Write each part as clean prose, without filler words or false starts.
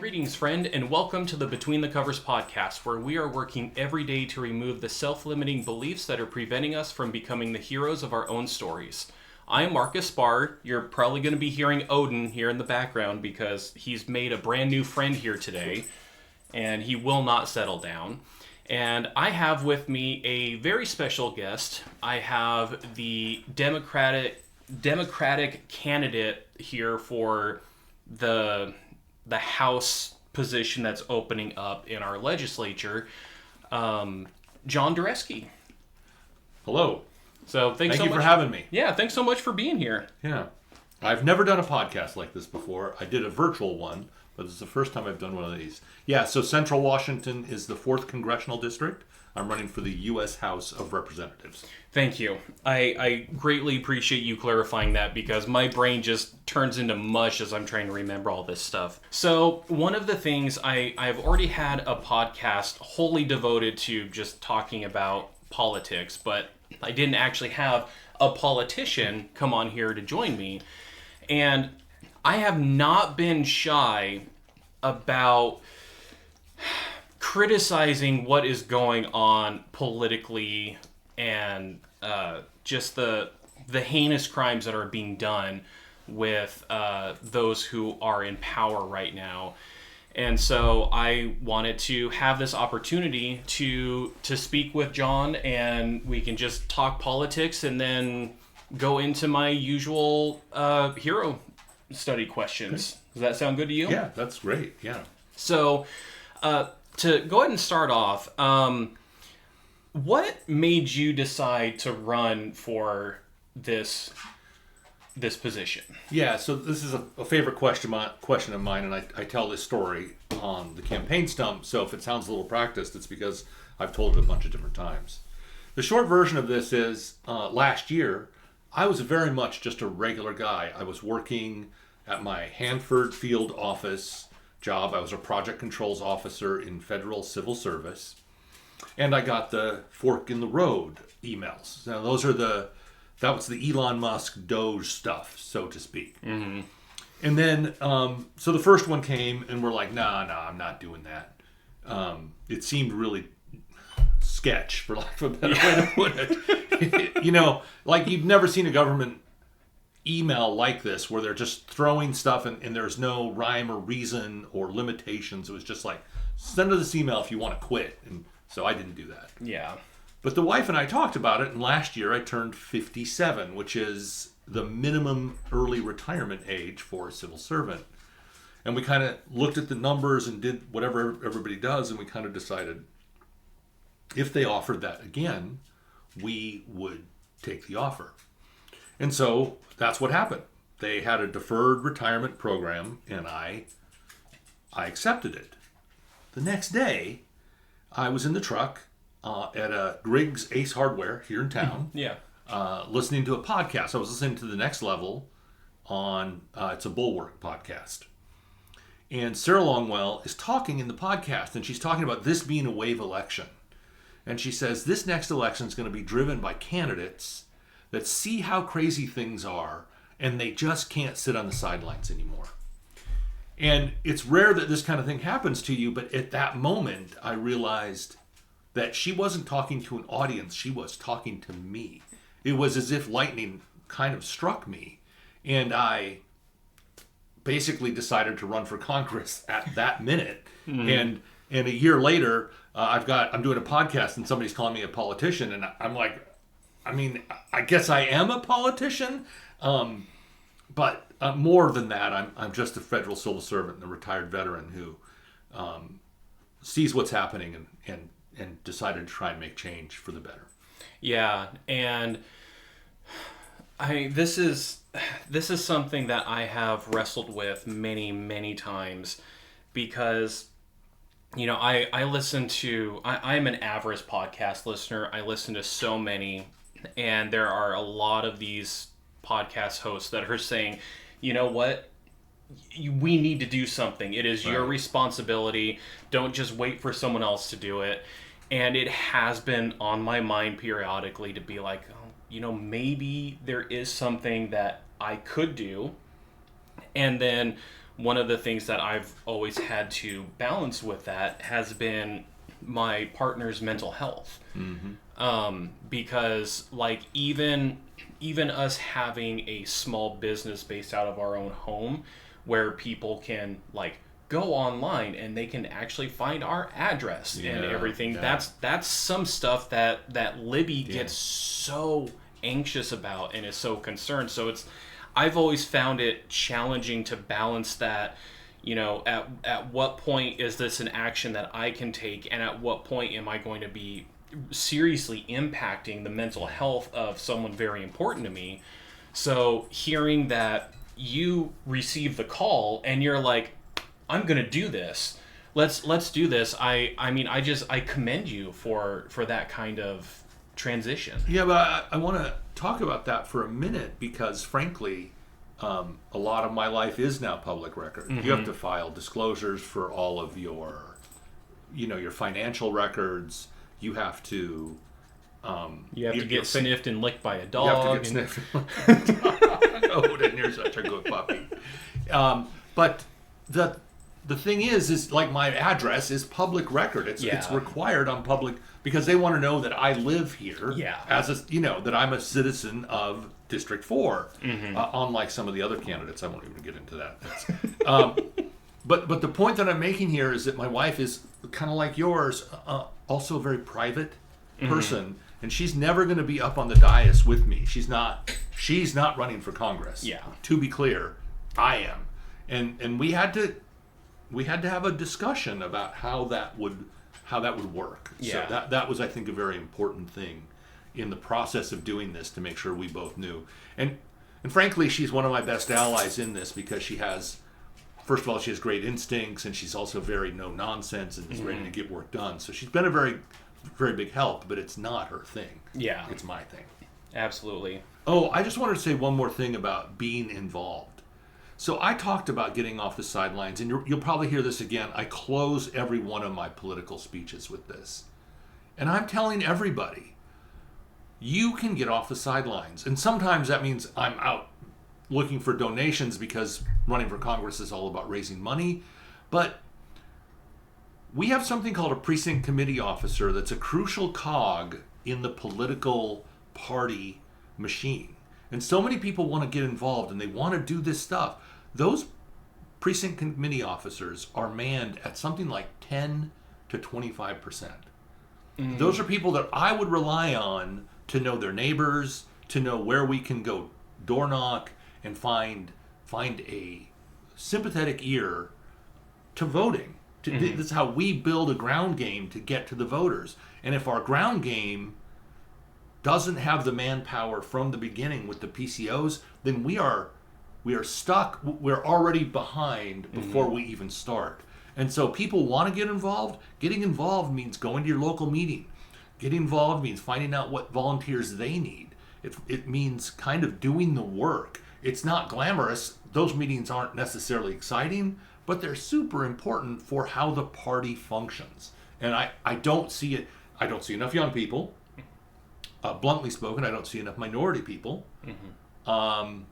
Greetings, friend, and welcome to the Between the Covers podcast, where we are working every day to remove the self-limiting beliefs that are preventing us from becoming the heroes of our own stories. I am Marcus Spar. You're probably going to be hearing Odin here in the background because he's made a brand new friend here today, and he will not settle down. And I have with me a very special guest. I have the Democratic candidate here for the House position that's opening up in our legislature, John Duresky. Hello. So thank you for having me. Yeah, thanks so much for being here. Yeah. I've never done a podcast like this before. I did a virtual one, but this is the first time I've done one of these. Yeah, so Central Washington is the 4th Congressional District. I'm running for the U.S. House of Representatives. Thank you. I greatly appreciate you clarifying that because my brain just turns into mush as I'm trying to remember all this stuff. So one of the things I've already had a podcast wholly devoted to just talking about politics, but I didn't actually have a politician come on here to join me. And I have not been shy about criticizing what is going on politically and just the heinous crimes that are being done with those who are in power right now. And so I wanted to have this opportunity to speak with John, and we can just talk politics and then go into my usual hero study questions. Okay. Does that sound good to you? Yeah, that's great. Yeah. So to go ahead and start off, what made you decide to run for this position? Yeah, so this is a favorite question of mine, and I tell this story on the campaign stump, so if it sounds a little practiced, it's because I've told it a bunch of different times. The short version of this is, last year, I was very much just a regular guy. I was working at my Hanford field office job. I was a project controls officer in federal civil service, and I got the fork in the road emails. Now, that was the Elon Musk Doge stuff, so to speak. Mm-hmm. And then, so the first one came, and we're like, nah, I'm not doing that. It seemed really sketch, for lack of a better way to put it. Like you've never seen a government email like this, where they're just throwing stuff, and there's no rhyme or reason or limitations. It was just like, send us this email if you want to quit. And so I didn't do that. Yeah. But the wife and I talked about it, and last year I turned 57, which is the minimum early retirement age for a civil servant. And we kind of looked at the numbers and did whatever everybody does, and we kind of decided if they offered that again, we would take the offer. And so that's what happened. They had a deferred retirement program, and I accepted it. The next day, I was in the truck at a Griggs Ace Hardware here in town. Yeah. Listening to a podcast. I was listening to The Next Level on, it's a Bulwark podcast. And Sarah Longwell is talking in the podcast, and she's talking about this being a wave election. And she says, this next election is going to be driven by candidates that see how crazy things are, and they just can't sit on the sidelines anymore. And it's rare that this kind of thing happens to you, but at that moment, I realized that she wasn't talking to an audience, she was talking to me. It was as if lightning kind of struck me, and I basically decided to run for Congress at that minute. Mm-hmm. And a year later, I'm doing a podcast, and somebody's calling me a politician, and I'm like, I guess I am a politician, but more than that, I'm just a federal civil servant and a retired veteran who sees what's happening and decided to try and make change for the better. Yeah, and this is something that I have wrestled with many, many times because, I listen to, I'm an average podcast listener. I listen to so many, and there are a lot of these podcast hosts that are saying, you know what? We need to do something. It is your responsibility. Don't just wait for someone else to do it. And it has been on my mind periodically to be like, maybe there is something that I could do. And then one of the things that I've always had to balance with that has been my partner's mental health. Because like even us having a small business based out of our own home where people can like go online and they can actually find our address and everything. Yeah. That's some stuff that Libby gets so anxious about and is so concerned. So I've always found it challenging to balance that, you know, at what point is this an action that I can take, and at what point am I going to be seriously impacting the mental health of someone very important to me. So hearing that you receive the call and you're like, I'm gonna do this. Let's do this. I mean, I commend you for that kind of transition. Yeah, but I want to talk about that for a minute because, frankly, a lot of my life is now public record. You have to file disclosures for all of your, you know, your financial records. You have to. You have to get sniffed and licked by a dog. You have to get sniffed. Oh, then you're such a good puppy. But the thing is like my address is public record. It's required on public because they want to know that I live here. Yeah. As a, you know, that I'm a citizen of District 4. Unlike some of the other candidates, I won't even get into that. But the point that I'm making here is that my wife is kind of like yours, also a very private person, and she's never going to be up on the dais with me. She's not running for Congress. Yeah. To be clear, I am, and we had to have a discussion about how that would work. Yeah. So that was, I think, a very important thing in the process of doing this to make sure we both knew. And frankly, she's one of my best allies in this because she has. First of all, she has great instincts, and she's also very no-nonsense and is ready to get work done. So she's been a very, very big help, but it's not her thing. Yeah. It's my thing. Absolutely. Oh, I just wanted to say one more thing about being involved. So I talked about getting off the sidelines, and you'll probably hear this again. I close every one of my political speeches with this. And I'm telling everybody, you can get off the sidelines. And sometimes that means I'm out looking for donations because running for Congress is all about raising money. But we have something called a precinct committee officer that's a crucial cog in the political party machine. And so many people want to get involved and they want to do this stuff. Those precinct committee officers are manned at something like 10 to 25%. Those are people that I would rely on to know their neighbors, to know where we can go door knock, and find a sympathetic ear to voting. This is how we build a ground game to get to the voters. And if our ground game doesn't have the manpower from the beginning with the PCOs, then we are stuck. We're already behind before we even start. And so people want to get involved. Getting involved means going to your local meeting. Getting involved means finding out what volunteers they need. It means kind of doing the work. It's not glamorous. Those meetings aren't necessarily exciting, but they're super important for how the party functions. And I don't see it. I don't see enough young people. Bluntly spoken, I don't see enough minority people. And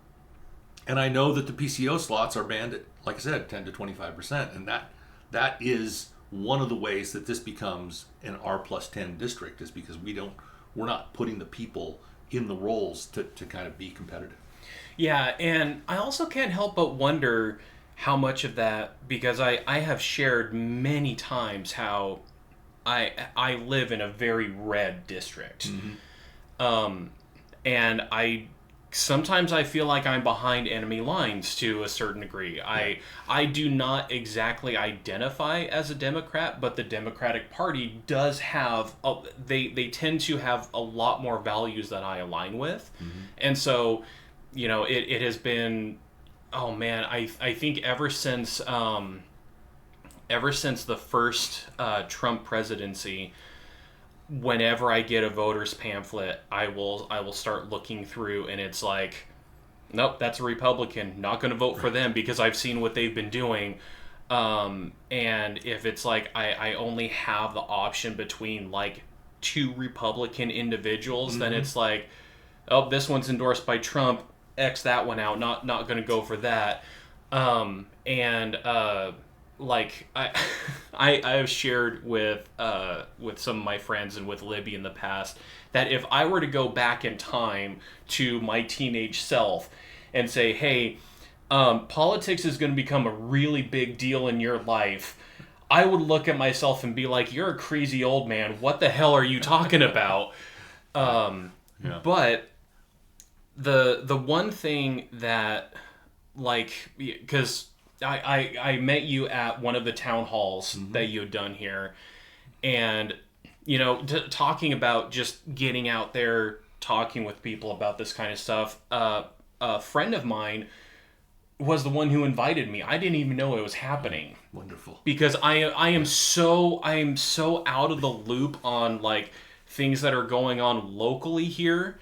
I know that the PCO slots are banned at, like I said, 10 to 25%. And that is one of the ways that this becomes an R+10 district, is because we're not putting the people in the roles to kind of be competitive. Yeah, and I also can't help but wonder how much of that, because I have shared many times how I live in a very red district. And sometimes I feel like I'm behind enemy lines to a certain degree. I do not exactly identify as a Democrat, but the Democratic Party does have they tend to have a lot more values that I align with. And so, you know, it has been, oh man, I think ever since the first Trump presidency, whenever I get a voter's pamphlet, I will start looking through, and it's like, nope, that's a Republican. Not going to vote for them because I've seen what they've been doing. And if it's like I only have the option between like two Republican individuals, then it's like, oh, this one's endorsed by Trump, X that one out. Not going to go for that. And like I have shared with some of my friends and with Libby in the past that if I were to go back in time to my teenage self and say, hey, politics is going to become a really big deal in your life, I would look at myself and be like, you're a crazy old man. What the hell are you talking about? Yeah. But the one thing that, like, because I met you at one of the town halls that you had done here, and talking about just getting out there, talking with people about this kind of stuff. A friend of mine was the one who invited me. I didn't even know it was happening. Wonderful. Because I am so out of the loop on like things that are going on locally here.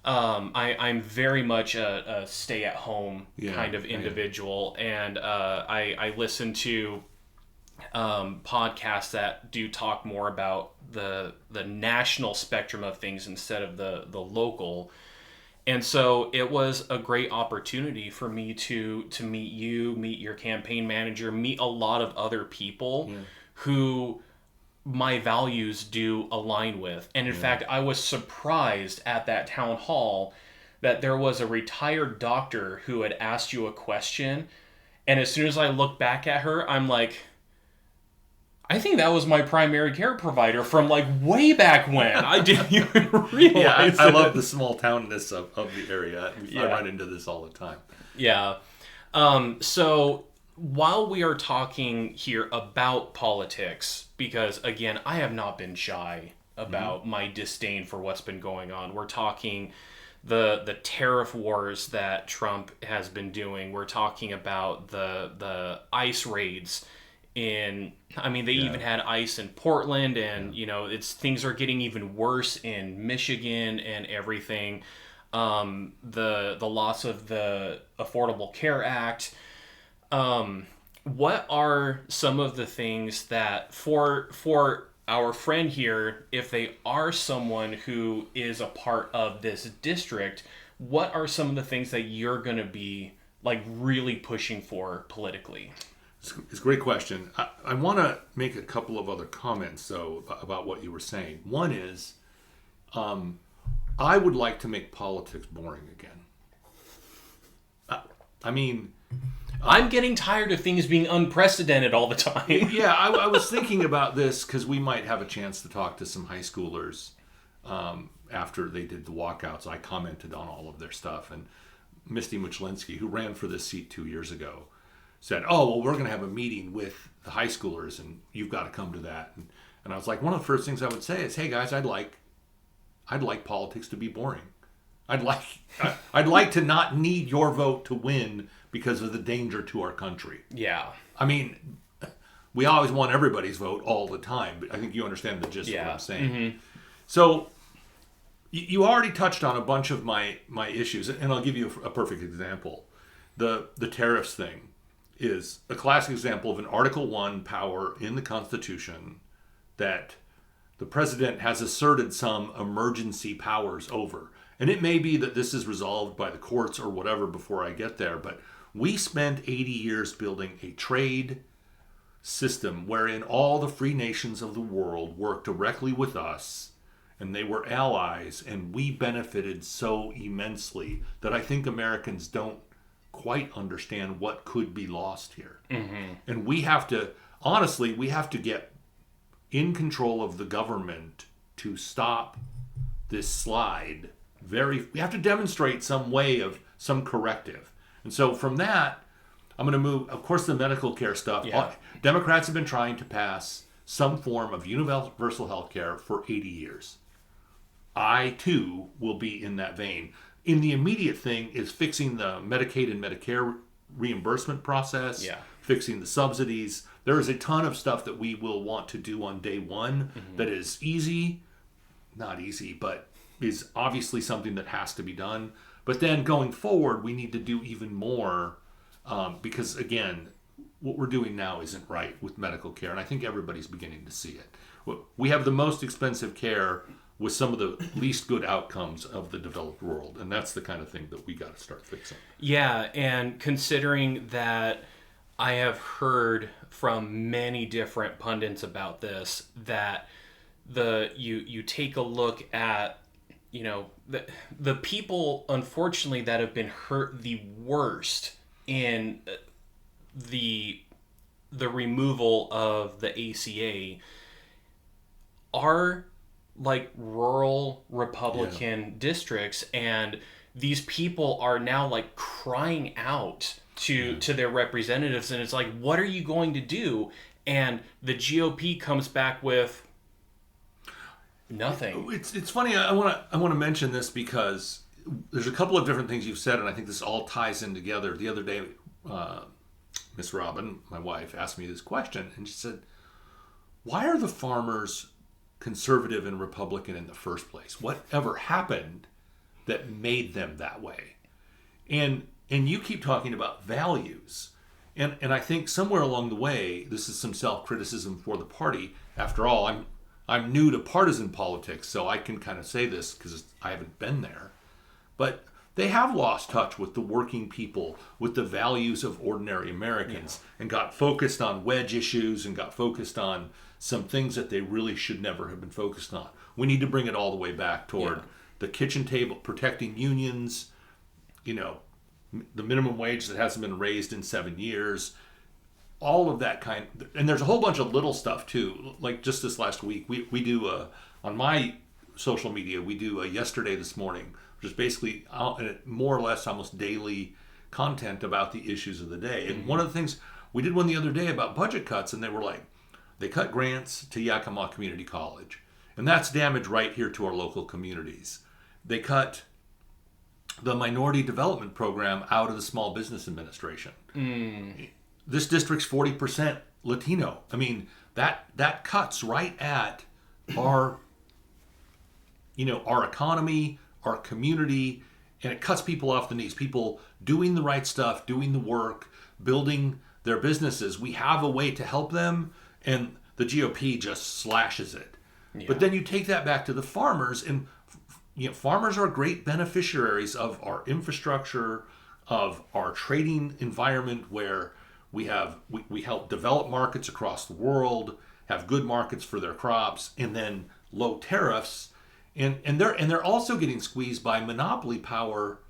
I'm very much a stay-at-home kind of individual, and I listen to podcasts that do talk more about the national spectrum of things instead of the local. And so it was a great opportunity for me to meet you, meet your campaign manager, meet a lot of other people who my values do align with. And in fact, I was surprised at that town hall that there was a retired doctor who had asked you a question. And as soon as I looked back at her, I'm like, I think that was my primary care provider from like way back when. I didn't even realize I love the small townness of the area. I run into this all the time. Yeah. So while we are talking here about politics, because again, I have not been shy about my disdain for what's been going on. We're talking the tariff wars that Trump has been doing. We're talking about the ICE raids they even had ICE in Portland, and things are getting even worse in Michigan and everything. The loss of the Affordable Care Act. What are some of the things that for our friend here, if they are someone who is a part of this district, what are some of the things that you're going to be like really pushing for politically? It's a great question. I want to make a couple of other comments, though, about what you were saying. One is, I would like to make politics boring again. I'm getting tired of things being unprecedented all the time. Yeah, I was thinking about this because we might have a chance to talk to some high schoolers after they did the walkouts. I commented on all of their stuff, and Misty Muchlinski, who ran for this seat 2 years ago, said, oh, well, we're going to have a meeting with the high schoolers, and you've got to come to that. And I was like, one of the first things I would say is, hey, guys, I'd like politics to be boring. I'd like to not need your vote to win because of the danger to our country. Yeah. We always want everybody's vote all the time, but I think you understand the gist of what I'm saying. Mm-hmm. So you already touched on a bunch of my issues, and I'll give you a perfect example. The tariffs thing is a classic example of an Article 1 power in the Constitution that the president has asserted some emergency powers over. And it may be that this is resolved by the courts or whatever before I get there, but we spent 80 years building a trade system wherein all the free nations of the world worked directly with us, and they were allies, and we benefited so immensely that I think Americans don't quite understand what could be lost here. Mm-hmm. And we have to get in control of the government to stop this slide. We have to demonstrate some way of some corrective. And so from that, I'm going to move, of course, the medical care stuff. Yeah. Democrats have been trying to pass some form of universal health care for 80 years. I, too, will be in that vein. In the immediate thing is fixing the Medicaid and Medicare reimbursement process, fixing the subsidies. There is a ton of stuff that we will want to do on day one that is not easy, but is obviously something that has to be done. But then going forward, we need to do even more because, again, what we're doing now isn't right with medical care, and I think everybody's beginning to see it. We have the most expensive care with some of the least good outcomes of the developed world. And that's the kind of thing that we got to start fixing. Yeah, and considering that I have heard from many different pundits about this, that you take a look at, you know, the people, unfortunately, that have been hurt the worst in the removal of the ACA are like rural Republican districts, and these people are now like crying out to their representatives, and it's like, what are you going to do? And the GOP comes back with nothing. It's funny. I want to mention this because there's a couple of different things you've said, and I think this all ties in together. The other day, Miss Robin, my wife, asked me this question, and she said, "Why are the farmers conservative and Republican in the first place? Whatever happened that made them that way?" And you keep talking about values. And I think somewhere along the way, this is some self-criticism for the party. After all, I'm new to partisan politics, so I can kind of say this because I haven't been there. But they have lost touch with the working people, with the values of ordinary Americans, and got focused on wedge issues and got focused on some things that they really should never have been focused on. We need to bring it all the way back toward the kitchen table, protecting unions, you know, the minimum wage that hasn't been raised in 7 years, all of that kind. And there's a whole bunch of little stuff too. Like just this last week, we do on my social media, we do a yesterday this morning, which is basically more or less almost daily content about the issues of the day. And one of the things, we did one the other day about budget cuts, and they were like, they cut grants to Yakima Community College, and that's damage right here to our local communities. They cut the minority development program out of the Small Business Administration. This district's 40% Latino. I mean, that cuts right at our, you know, our economy, our community, and it cuts people off the knees. People doing the right stuff, doing the work, building their businesses. We have a way to help them, and the GOP just slashes it. But then you take that back to the farmers, and you know, farmers are great beneficiaries of our infrastructure, of our trading environment, where we help develop markets across the world, have good markets for their crops, and then low tariffs, and they're also getting squeezed by monopoly power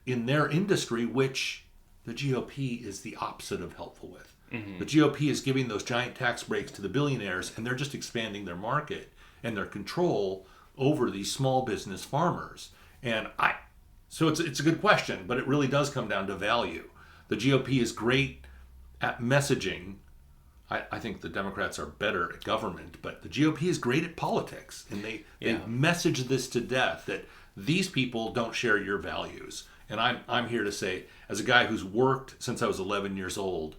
in their industry, which the GOP is the opposite of helpful with. The GOP is giving those giant tax breaks to the billionaires, and they're just expanding their market and their control over these small business farmers. So it's a good question, but it really does come down to value. The GOP is great at messaging. I think the Democrats are better at government, but the GOP is great at politics, and they message this to death, that these people don't share your values. And I'm here to say, as a guy who's worked since I was 11 years old,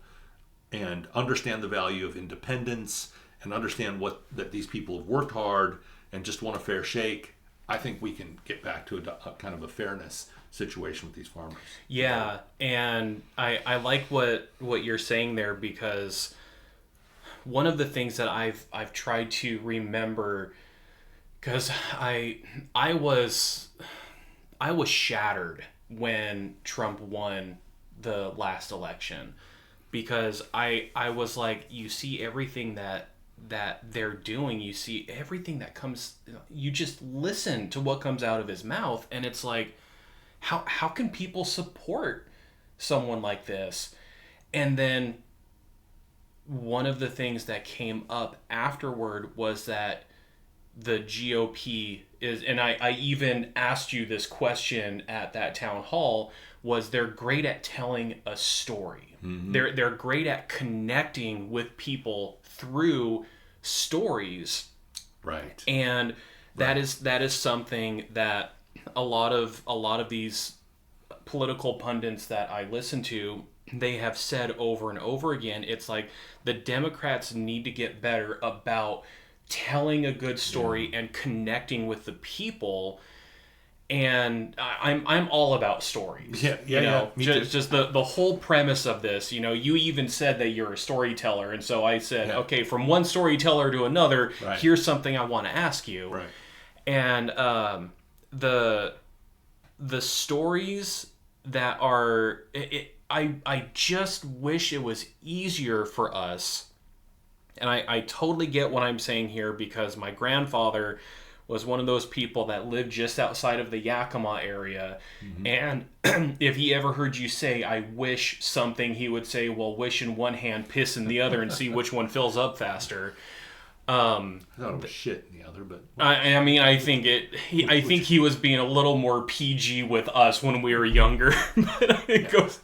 and understand the value of independence, and understand that these people have worked hard and just want a fair shake, I think we can get back to a kind of a fairness situation with these farmers. Yeah, and I like what you're saying there, because one of the things that I've tried to remember, because I was shattered when Trump won the last election, because I was like, you see everything that they're doing, you see everything that comes, you just listen to what comes out of his mouth, and it's like, how can people support someone like this? And then one of the things that came up afterward was that the GOP is, and I even asked you this question at that town hall, was they're great at telling a story. They're great at connecting with people through stories. Right. And that is something that a lot of these political pundits that I listen to, they have said over and over again. It's like the Democrats need to get better about telling a good story and connecting with the people. And I'm all about stories. Yeah, you know, me too. just the whole premise of this. You know, you even said that you're a storyteller, and so I said, okay, from one storyteller to another, Right. here's something I want to ask you. Right. And the stories that are I just wish it was easier for us. And I totally get what I'm saying here, because my grandfather was one of those people that lived just outside of the Yakima area. Mm-hmm. And if he ever heard you say, I wish something, he would say, well, wish in one hand, piss in the other, and see which one fills up faster. I thought it was shit in the other, but... I mean, I think he was being a little more PG with us when we were younger. But it goes...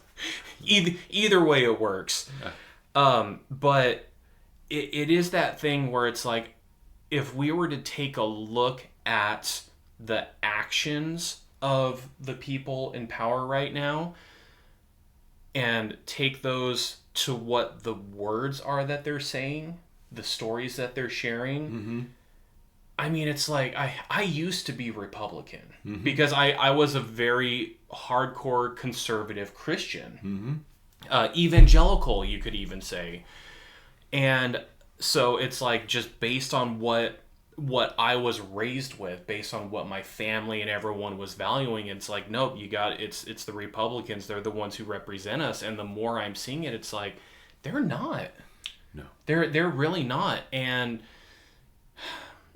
Either way it works. But it is that thing where it's like, if we were to take a look at the actions of the people in power right now and take those to what the words are that they're saying, the stories that they're sharing, mm-hmm. I mean, it's like, I used to be Republican, mm-hmm. because I was a very hardcore conservative Christian. Mm-hmm. Evangelical, you could even say. And so it's like, just based on what I was raised with, based on what my family and everyone was valuing, it's like, nope, it's the Republicans. They're the ones who represent us. And the more I'm seeing it, it's like, they're not. No. They're really not. And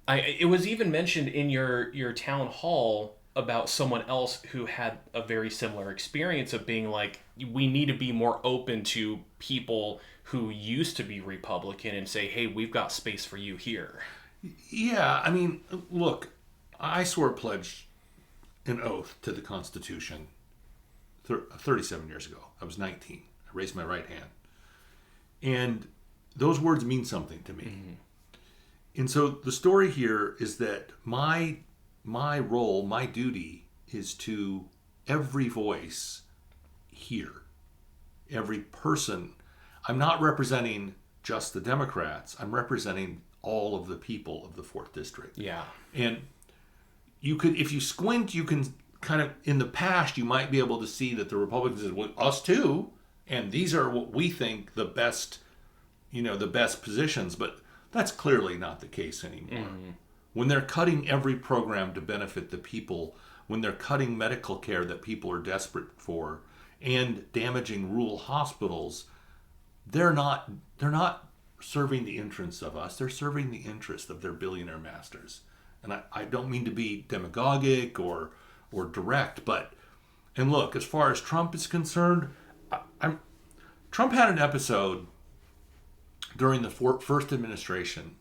it was even mentioned in your town hall about someone else who had a very similar experience of being like, we need to be more open to people who used to be Republican and say, hey, we've got space for you here. Yeah, I mean, look, I swore a pledge, an oath to the Constitution 37 years ago. I was 19. I raised my right hand. And those words mean something to me. Mm-hmm. And so the story here is that my role, my duty, is to every voice here, every person. I'm not representing just the Democrats. I'm representing all of the people of the 4th District. Yeah. And you could, if you squint, you can kind of, in the past, you might be able to see that the Republicans said, well, us too, and these are what we think the best positions, but that's clearly not the case anymore. Mm-hmm. When they're cutting every program to benefit the people, when they're cutting medical care that people are desperate for, and damaging rural hospitals, they're not serving the interests of us. They're serving the interest of their billionaire masters. And I don't mean to be demagogic or direct, and look, as far as Trump is concerned, Trump had an episode during the first administration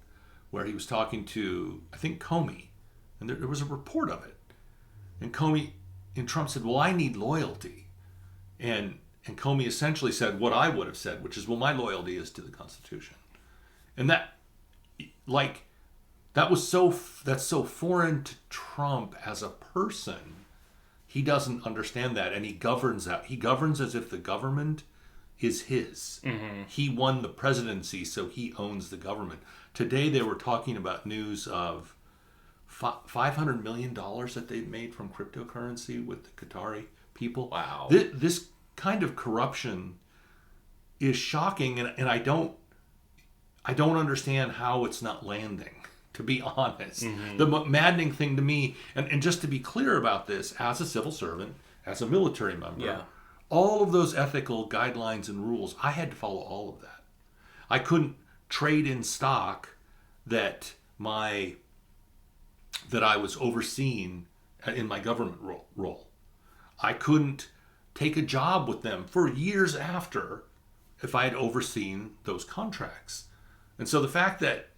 where he was talking to, I think, Comey, and there was a report of it. And Trump said, well, I need loyalty. And Comey essentially said what I would have said, which is, well, my loyalty is to the Constitution. And that's so foreign to Trump as a person. He doesn't understand that, and he governs that. He governs as if the government is his. Mm-hmm. He won the presidency, so he owns the government. Today they were talking about news of $500 million that they've made from cryptocurrency with the Qatari people. Wow. This kind of corruption is shocking, and I don't understand how it's not landing, to be honest. Mm-hmm. The maddening thing to me, and just to be clear about this, as a civil servant, as a military member, yeah. All of those ethical guidelines and rules, I had to follow all of that. I couldn't trade in stock that I was overseeing in my government role. I couldn't take a job with them for years after if I had overseen those contracts. And so the fact that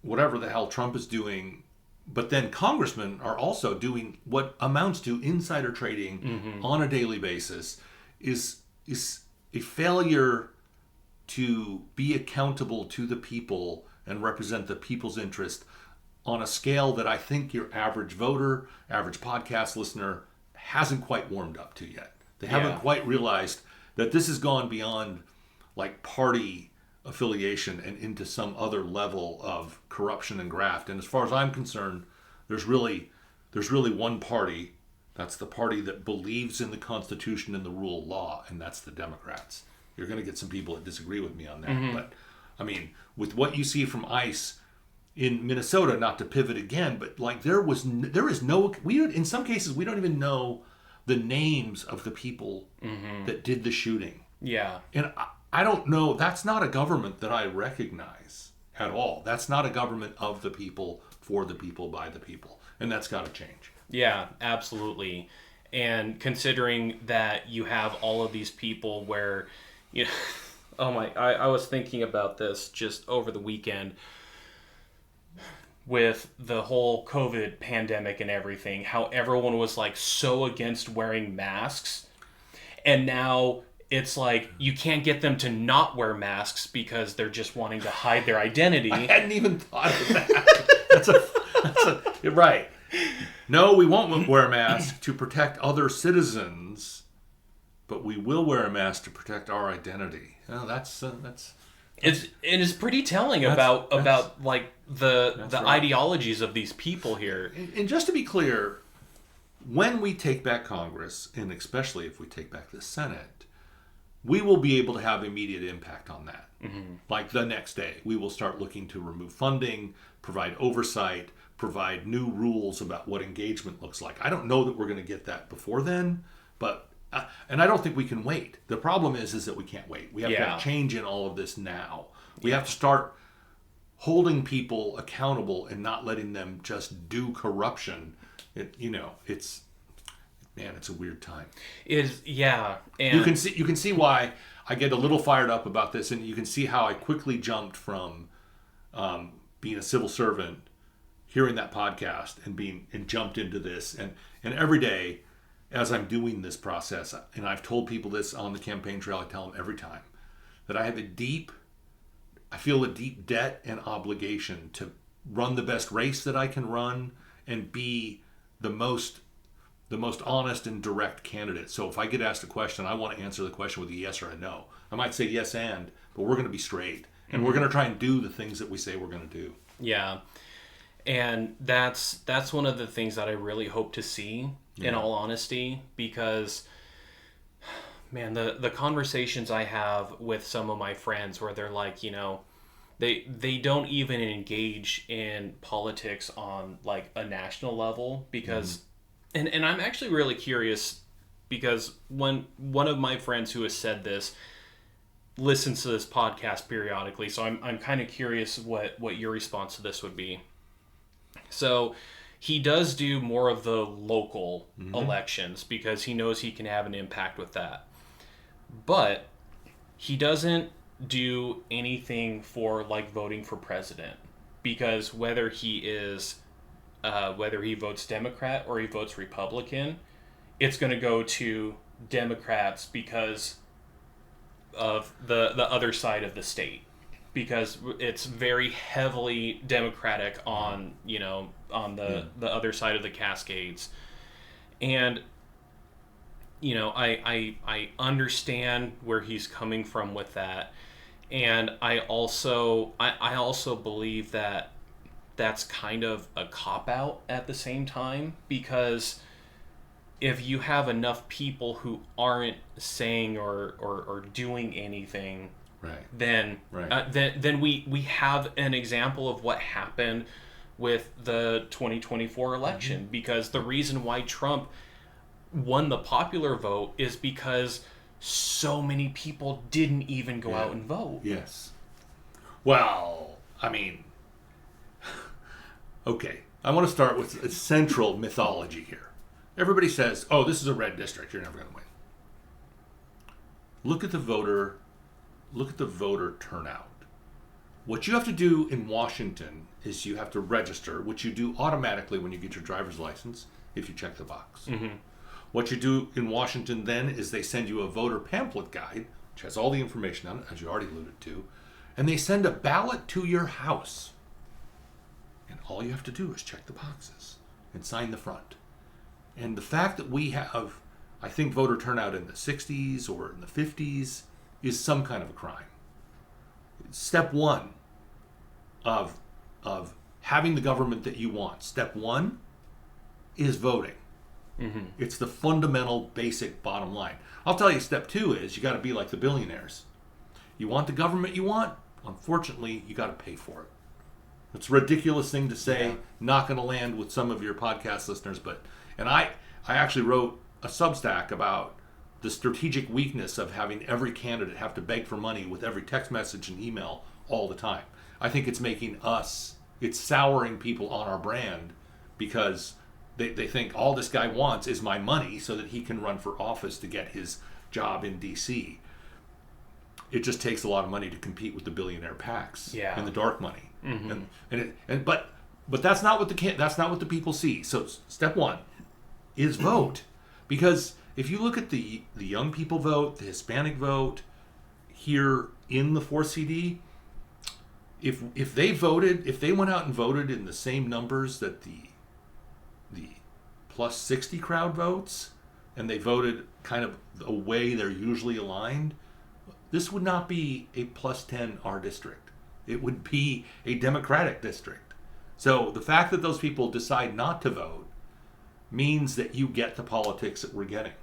whatever the hell Trump is doing, but then congressmen are also doing what amounts to insider trading mm-hmm. on a daily basis is a failure to be accountable to the people and represent the people's interest on a scale that I think your average voter, average podcast listener hasn't quite warmed up to yet. They haven't quite realized that this has gone beyond like party affiliation and into some other level of corruption and graft. And as far as I'm concerned, there's really there's really one party. That's the party that believes in the Constitution and the rule of law, and that's the Democrats. You're going to get some people that disagree with me on that. But, I mean, with what you see from ICE in Minnesota, not to pivot again, but like there is no, in some cases, we don't even know the names of the people that did the shooting. Yeah. And I don't know, that's not a government that I recognize at all. That's not a government of the people, for the people, by the people. And that's got to change. Yeah, absolutely. And considering that you have all of these people where, you know, oh my, I was thinking about this just over the weekend with the whole COVID pandemic and everything, how everyone was like so against wearing masks. And now it's like you can't get them to not wear masks because they're just wanting to hide their identity. I hadn't even thought of that. You're right. No, we won't wear a mask to protect other citizens, but we will wear a mask to protect our identity. Oh, that's it's pretty telling about like the right. ideologies of these people here. And just to be clear, when we take back Congress, and especially if we take back the Senate, we will be able to have immediate impact on that. Like the next day, we will start looking to remove funding, provide oversight, provide new rules about what engagement looks like. I don't know that we're going to get that before then, but and I don't think we can wait. The problem is that we can't wait. We have to have change in all of this now. We have to start holding people accountable and not letting them just do corruption. It's a weird time. It is, yeah. And you can see why I get a little fired up about this, and you can see how I quickly jumped from being a civil servant, hearing that podcast, and jumped into this, and every day as I'm doing this process, and I've told people this on the campaign trail, I tell them every time that I feel a deep debt and obligation to run the best race that I can run and be the most honest and direct candidate. So if I get asked a question, I want to answer the question with a yes or a no. I might say yes but we're going to be straight. And we're going to try and do the things that we say we're going to do. Yeah. And that's one of the things that I really hope to see, in all honesty, because, man, the conversations I have with some of my friends where they're like, they don't even engage in politics on like a national level because, and I'm actually really curious because when one of my friends who has said this listens to this podcast periodically, so I'm kind of curious what your response to this would be. So he does do more of the local elections because he knows he can have an impact with that. But he doesn't do anything for like voting for president, because whether he votes Democrat or he votes Republican, it's going to go to Democrats because of the other side of the state, because it's very heavily Democratic on the other side of the Cascades. And I understand where he's coming from with that, and I also believe that that's kind of a cop-out at the same time, because if you have enough people who aren't saying or doing anything, then we have an example of what happened with the 2024 election, because the reason why Trump won the popular vote is because so many people didn't even go out and vote. Yes. Well, I mean, okay. I want to start with a central mythology here. Everybody says, "Oh, this is a red district. You're never going to win." Look at the voter turnout. What you have to do in Washington is you have to register, which you do automatically when you get your driver's license if you check the box. What you do in Washington then is they send you a voter pamphlet guide, which has all the information on it, as you already alluded to, and they send a ballot to your house. And all you have to do is check the boxes and sign the front. And the fact that we have, I think, voter turnout in the 60s or in the 50s is some kind of a crime. Step one of having the government that you want. Step one is voting. It's the fundamental, basic bottom line. I'll tell you, step 2 is you got to be like the billionaires. You want the government you want? Unfortunately, you got to pay for it. It's a ridiculous thing to say, not going to land with some of your podcast listeners, and I actually wrote a Substack about the strategic weakness of having every candidate have to beg for money with every text message and email all the time. I think it's it's souring people on our brand because they think all this guy wants is my money so that he can run for office to get his job in D.C. It just takes a lot of money to compete with the billionaire PACs and the dark money. But that's not what the people see. So step 1 is vote, because if you look at the young people vote, the Hispanic vote here in the 4th CD, if they went out and voted in the same numbers that the plus 60 crowd votes, and they voted kind of the way they're usually aligned, this would not be a plus 10 R district. It would be a Democratic district. So the fact that those people decide not to vote means that you get the politics that we're getting.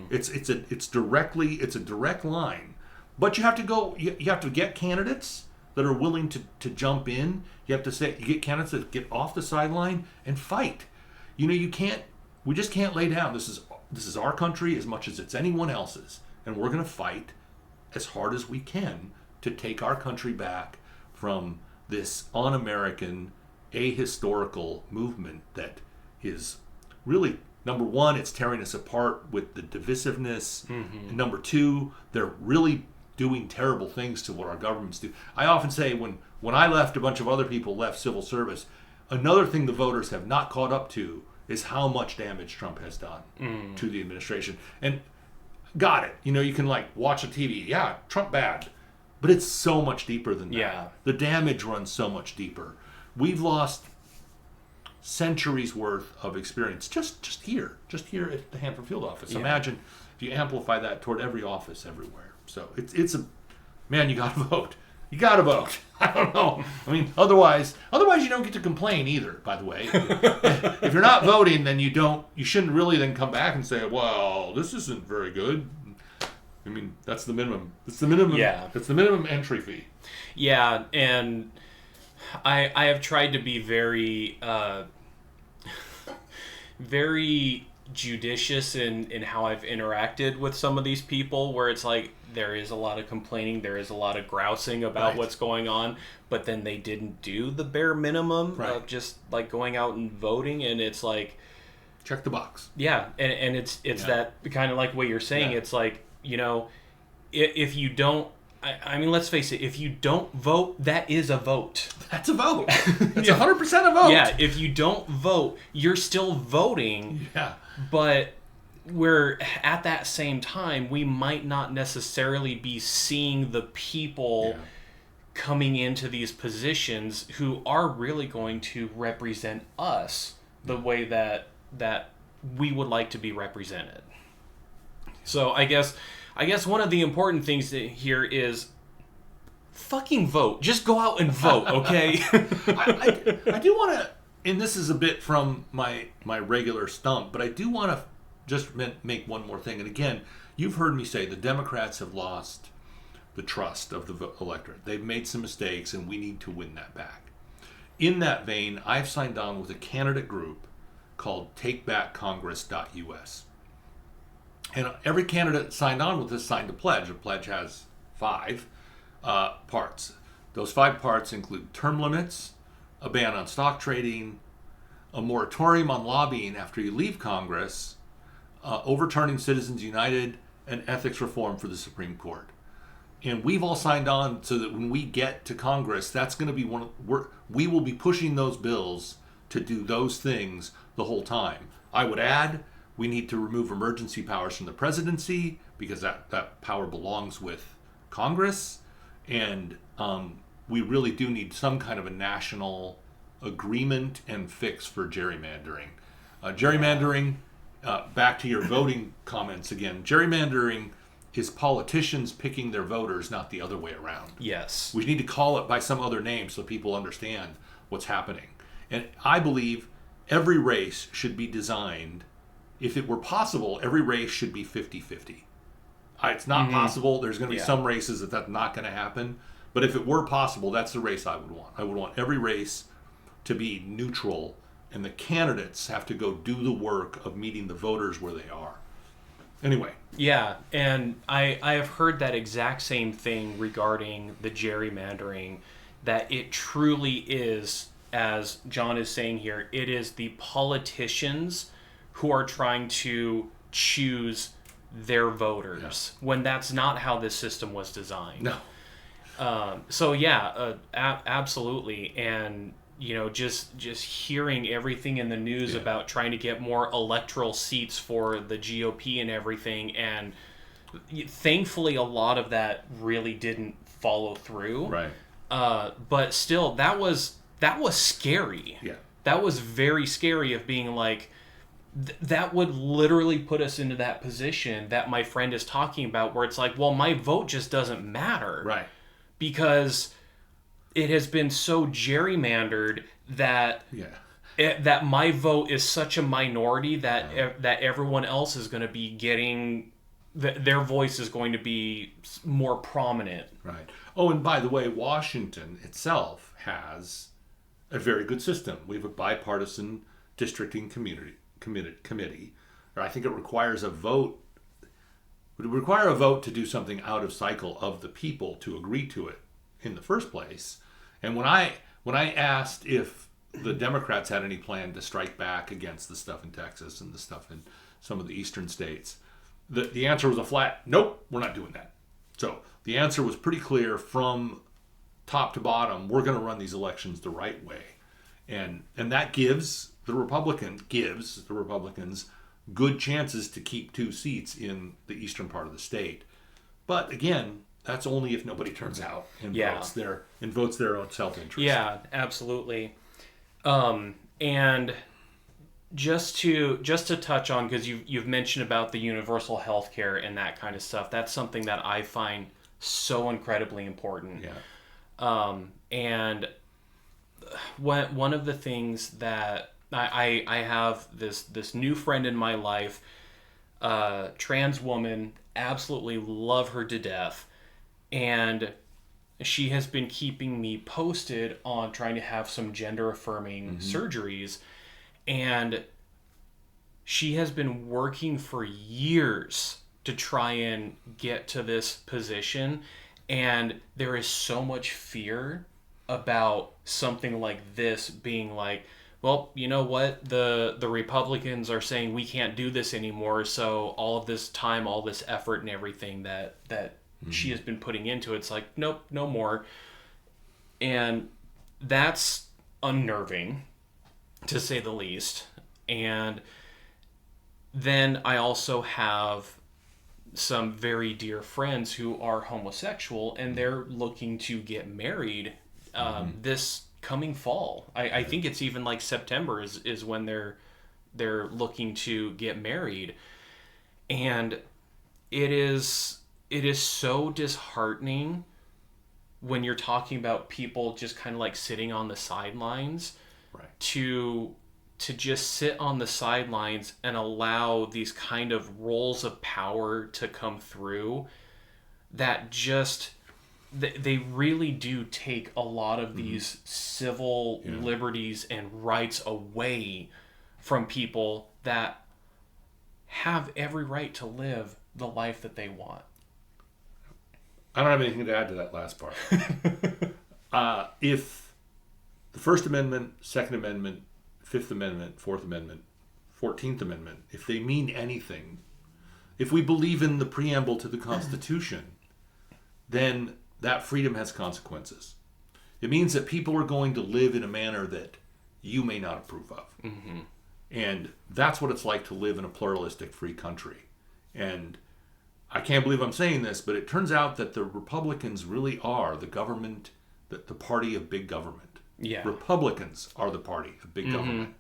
It's a direct line, but you have to get candidates that are willing to jump in. You get candidates that get off the sideline and fight. We just can't lay down. This is our country as much as it's anyone else's, and we're going to fight as hard as we can to take our country back from this un-American, ahistorical movement that is really, number 1, it's tearing us apart with the divisiveness. And number 2, they're really doing terrible things to what our governments do. I often say when I left, a bunch of other people left civil service. Another thing the voters have not caught up to is how much damage Trump has done to the administration. And got it. You can watch a TV. Yeah, Trump bad. But it's so much deeper than that. Yeah. The damage runs so much deeper. We've lost centuries worth of experience just here at the Hanford Field office. Imagine if you amplify that toward every office everywhere. So it's man, you got to vote. You got to vote. I don't know. I mean, otherwise you don't get to complain either, by the way. If you're not voting, then you shouldn't really then come back and say, well, this isn't very good. I mean, that's the minimum. It's the minimum. Yeah. It's the minimum entry fee. Yeah, and I have tried to be very very judicious in how I've interacted with some of these people, where it's like there is a lot of complaining, there is a lot of grousing about what's going on, but then they didn't do the bare minimum of just going out and voting, and it's like, check the box. Yeah, and it's that kind of like what you're saying. It's like, if you don't, I mean, let's face it, if you don't vote, that is a vote. That's a vote. It's 100% a vote. Yeah, if you don't vote, you're still voting. Yeah. But we're at that same time, we might not necessarily be seeing the people coming into these positions who are really going to represent us the way that we would like to be represented. So I guess one of the important things here is fucking vote. Just go out and vote, okay? I do want to, and this is a bit from my regular stump, but I do want to just make one more thing. And again, you've heard me say the Democrats have lost the trust of the electorate. They've made some mistakes, and we need to win that back. In that vein, I've signed on with a candidate group called takebackcongress.us. And every candidate signed on with this signed a pledge. A pledge has 5 parts. Those 5 parts include term limits, a ban on stock trading, a moratorium on lobbying after you leave Congress, overturning Citizens United, and ethics reform for the Supreme Court. And we've all signed on so that when we get to Congress, that's going to be we will be pushing those bills to do those things the whole time. I would add, we need to remove emergency powers from the presidency because that power belongs with Congress. And we really do need some kind of a national agreement and fix for gerrymandering. Gerrymandering, back to your voting comments again, gerrymandering is politicians picking their voters, not the other way around. Yes. We need to call it by some other name so people understand what's happening. And I believe every race should be designed, if it were possible, every race should be 50-50. It's not possible. There's going to be some races that's not going to happen. But if it were possible, that's the race I would want. I would want every race to be neutral, and the candidates have to go do the work of meeting the voters where they are. Anyway. Yeah, and I have heard that exact same thing regarding the gerrymandering, that it truly is, as John is saying here, it is the politicians who are trying to choose their voters, when that's not how this system was designed. No. Absolutely. And, just hearing everything in the news about trying to get more electoral seats for the GOP and everything. And thankfully, a lot of that really didn't follow through. Right. But still, that was scary. Yeah. That was very scary, of being like, that would literally put us into that position that my friend is talking about, where it's like, well, my vote just doesn't matter. Right. Because it has been so gerrymandered that that my vote is such a minority that that everyone else is going to be getting, their voice is going to be more prominent. Right. Oh, and by the way, Washington itself has a very good system. We have a bipartisan districting committee. Or I think it requires a vote. It would require a vote to do something out of cycle of the people to agree to it in the first place. And when I asked if the Democrats had any plan to strike back against the stuff in Texas and the stuff in some of the eastern states, the answer was a flat nope, we're not doing that. So the answer was pretty clear from top to bottom. We're going to run these elections the right way, and that gives the Republicans good chances to keep 2 seats in the eastern part of the state. But again, that's only if nobody turns out and votes their own self-interest. Yeah, absolutely. And just to touch on, because you've mentioned about the universal health care and that kind of stuff, that's something that I find so incredibly important. Yeah. And one of the things that I have this new friend in my life, trans woman, absolutely love her to death. And she has been keeping me posted on trying to have some gender affirming surgeries. And she has been working for years to try and get to this position. And there is so much fear about something like this being like, well, you know what? The Republicans are saying we can't do this anymore. So all of this time, all this effort and everything that she has been putting into it's like, nope, no more. And that's unnerving, to say the least. And then I also have some very dear friends who are homosexual, and they're looking to get married this coming fall. I think it's even like September is when they're looking to get married. And it is so disheartening when you're talking about people just kind of like sitting on the sidelines, right, to just sit on the sidelines and allow these kind of roles of power to come through that just they really do take a lot of these civil liberties and rights away from people that have every right to live the life that they want. I don't have anything to add to that last part. If the First Amendment, Second Amendment, Fifth Amendment, Fourth Amendment, 14th Amendment, if they mean anything, if we believe in the preamble to the Constitution, then that freedom has consequences. It means that people are going to live in a manner that you may not approve of. Mm-hmm. And that's what it's like to live in a pluralistic, free country. And I can't believe I'm saying this, but it turns out that the Republicans really are the government, the party of big government. Yeah. Republicans are the party of big government,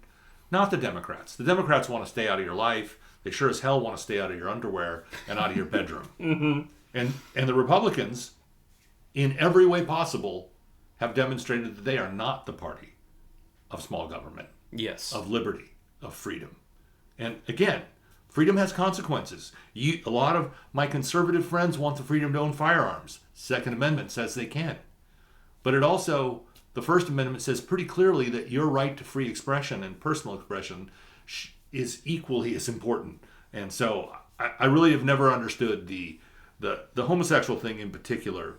not the Democrats. The Democrats want to stay out of your life. They sure as hell want to stay out of your underwear and out of your bedroom. And the Republicans, in every way possible, have demonstrated that they are not the party of small government. Yes. of liberty, of freedom. And again, freedom has consequences. A lot of my conservative friends want the freedom to own firearms. Second Amendment says they can. But it also, the First Amendment says pretty clearly that your right to free expression and personal expression is equally as important. And so I really have never understood the homosexual thing in particular.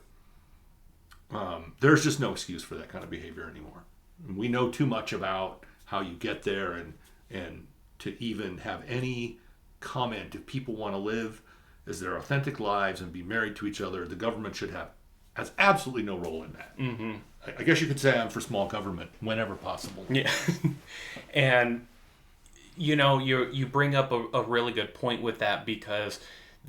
There's just no excuse for that kind of behavior anymore. We know too much about how you get there, and to even have any comment. If people want to live as their authentic lives and be married to each other, the government has absolutely no role in that. Mm-hmm. I guess you could say I'm for small government whenever possible. Yeah. And you bring up a really good point with that, because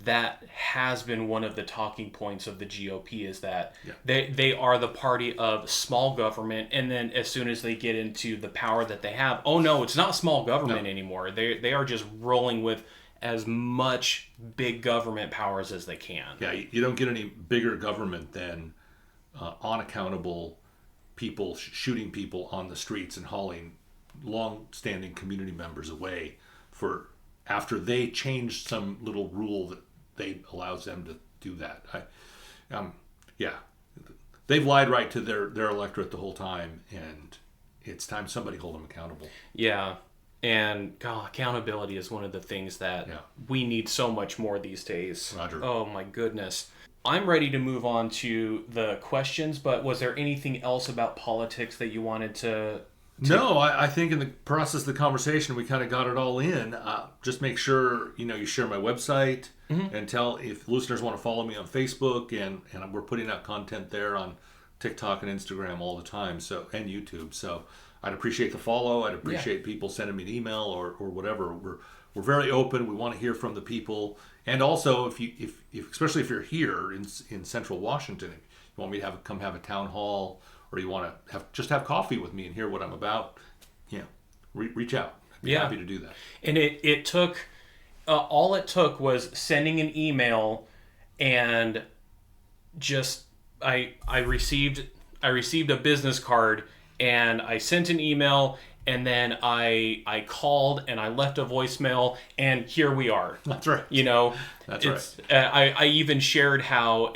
that has been one of the talking points of the GOP, is that they are the party of small government, and then as soon as they get into the power that they have, oh no, it's not small government anymore. They are just rolling with as much big government powers as they can. Yeah, you don't get any bigger government than unaccountable people shooting people on the streets and hauling long-standing community members away for after they changed some little rule that allows them to do that. They've lied right to their electorate the whole time, and it's time somebody hold them accountable. Yeah. And accountability is one of the things that we need so much more these days. Roger. Oh my goodness. I'm ready to move on to the questions, but was there anything else about politics that you wanted to... No, I think in the process of the conversation, we kind of got it all in. Just make sure, you share my website, and tell if listeners want to follow me on Facebook, and we're putting out content there on TikTok and Instagram all the time, and YouTube. So I'd appreciate the follow. I'd appreciate people sending me an email or whatever. We're very open. We want to hear from the people. And also, if especially if you're here in Central Washington, if you want me to come have a town hall, or you want to have coffee with me and hear what I'm about, reach out. I'd be happy to do that. And it took all it took was sending an email, and just I received a business card, and I sent an email, and then I called and I left a voicemail, and here we are. That's right. That's right. I even shared how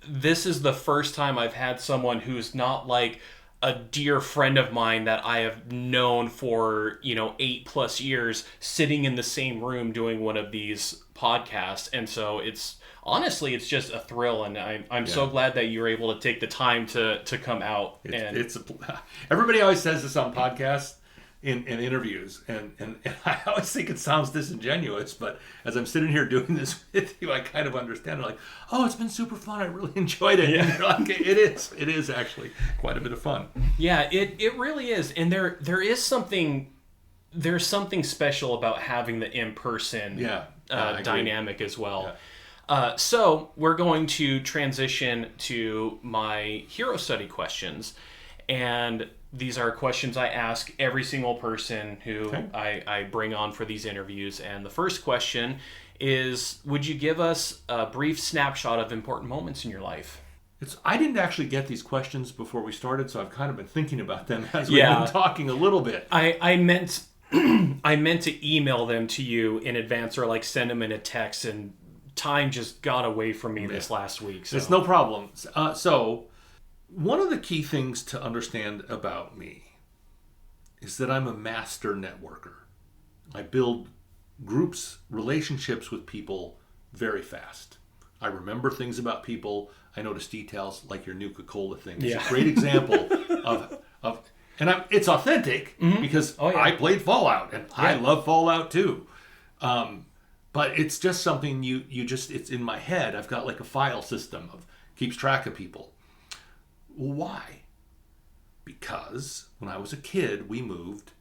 this is the first time I've had someone who's not like a dear friend of mine that I have known for 8+ years sitting in the same room doing one of these podcasts. And so it's just a thrill, and I'm so glad that you're able to take the time to come out. Everybody always says this on podcasts in interviews, and I always think it sounds disingenuous, but as I'm sitting here doing this with you, I kind of understand. I'm like, oh, it's been super fun. I really enjoyed it. Yeah. And you're like, it is actually quite a bit of fun. Yeah, it really is. And there's something special about having the in-person dynamic as well. Yeah. So we're going to transition to my hero study questions, and these are questions I ask every single person who I bring on for these interviews. And the first question is, would you give us a brief snapshot of important moments in your life? I didn't actually get these questions before we started, so I've kind of been thinking about them as we've been talking a little bit. I meant to email them to you in advance, or like send them in a text, and time just got away from me this last week. So. It's no problem. So one of the key things to understand about me is that I'm a master networker. I build groups, relationships with people very fast. I remember things about people. I notice details like your Nuka-Cola thing. It's a great example of and it's authentic because I played Fallout, and I love Fallout too. But it's just something it's in my head. I've got like a file system keeps track of people. Why? Because when I was a kid, we moved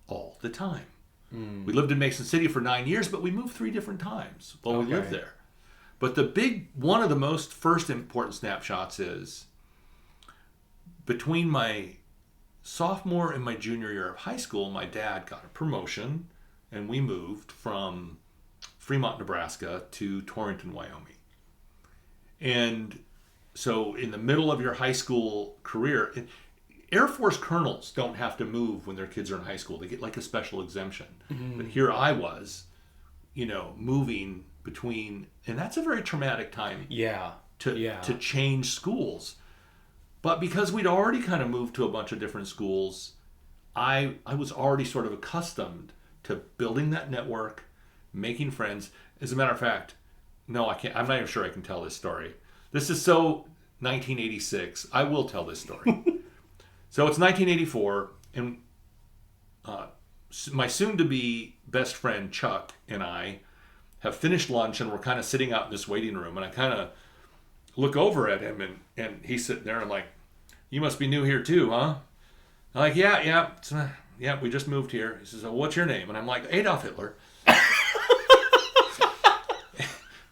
all the time. We lived in Mason City for 9 years, but we moved 3 different times while we lived there. But one of the most first important snapshots is between my sophomore and my junior year of high school, my dad got a promotion, and we moved from Fremont, Nebraska to Torrington, Wyoming. And so in the middle of your high school career, Air Force colonels don't have to move when their kids are in high school. They get like a special exemption. Mm-hmm. But here I was, moving between, and that's a very traumatic time to change schools. But because we'd already kind of moved to a bunch of different schools, I was already sort of accustomed to building that network, making friends. As a matter of fact, no, I can't. I'm not even sure I can tell this story. This is so 1986. I will tell this story. So it's 1984, and my soon-to-be best friend Chuck and I have finished lunch, and we're kind of sitting out in this waiting room, and I kind of look over at him, and he's sitting there, and like, "You must be new here too, huh?" I'm like, yeah, we just moved here. He says, "Oh, what's your name?" And I'm like, "Adolf Hitler."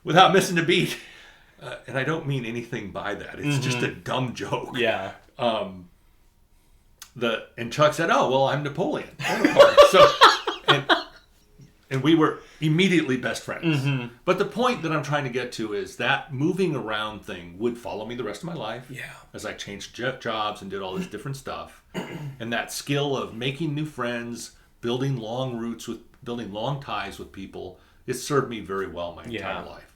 Without missing a beat. And I don't mean anything by that. It's just a dumb joke. Yeah. And Chuck said, "Oh, well, I'm Napoleon." So, and we were immediately best friends. Mm-hmm. But the point that I'm trying to get to is that moving around thing would follow me the rest of my life. Yeah. As I changed jobs and did all this different stuff. And that skill of making new friends, building long ties with people, it served me very well my entire life.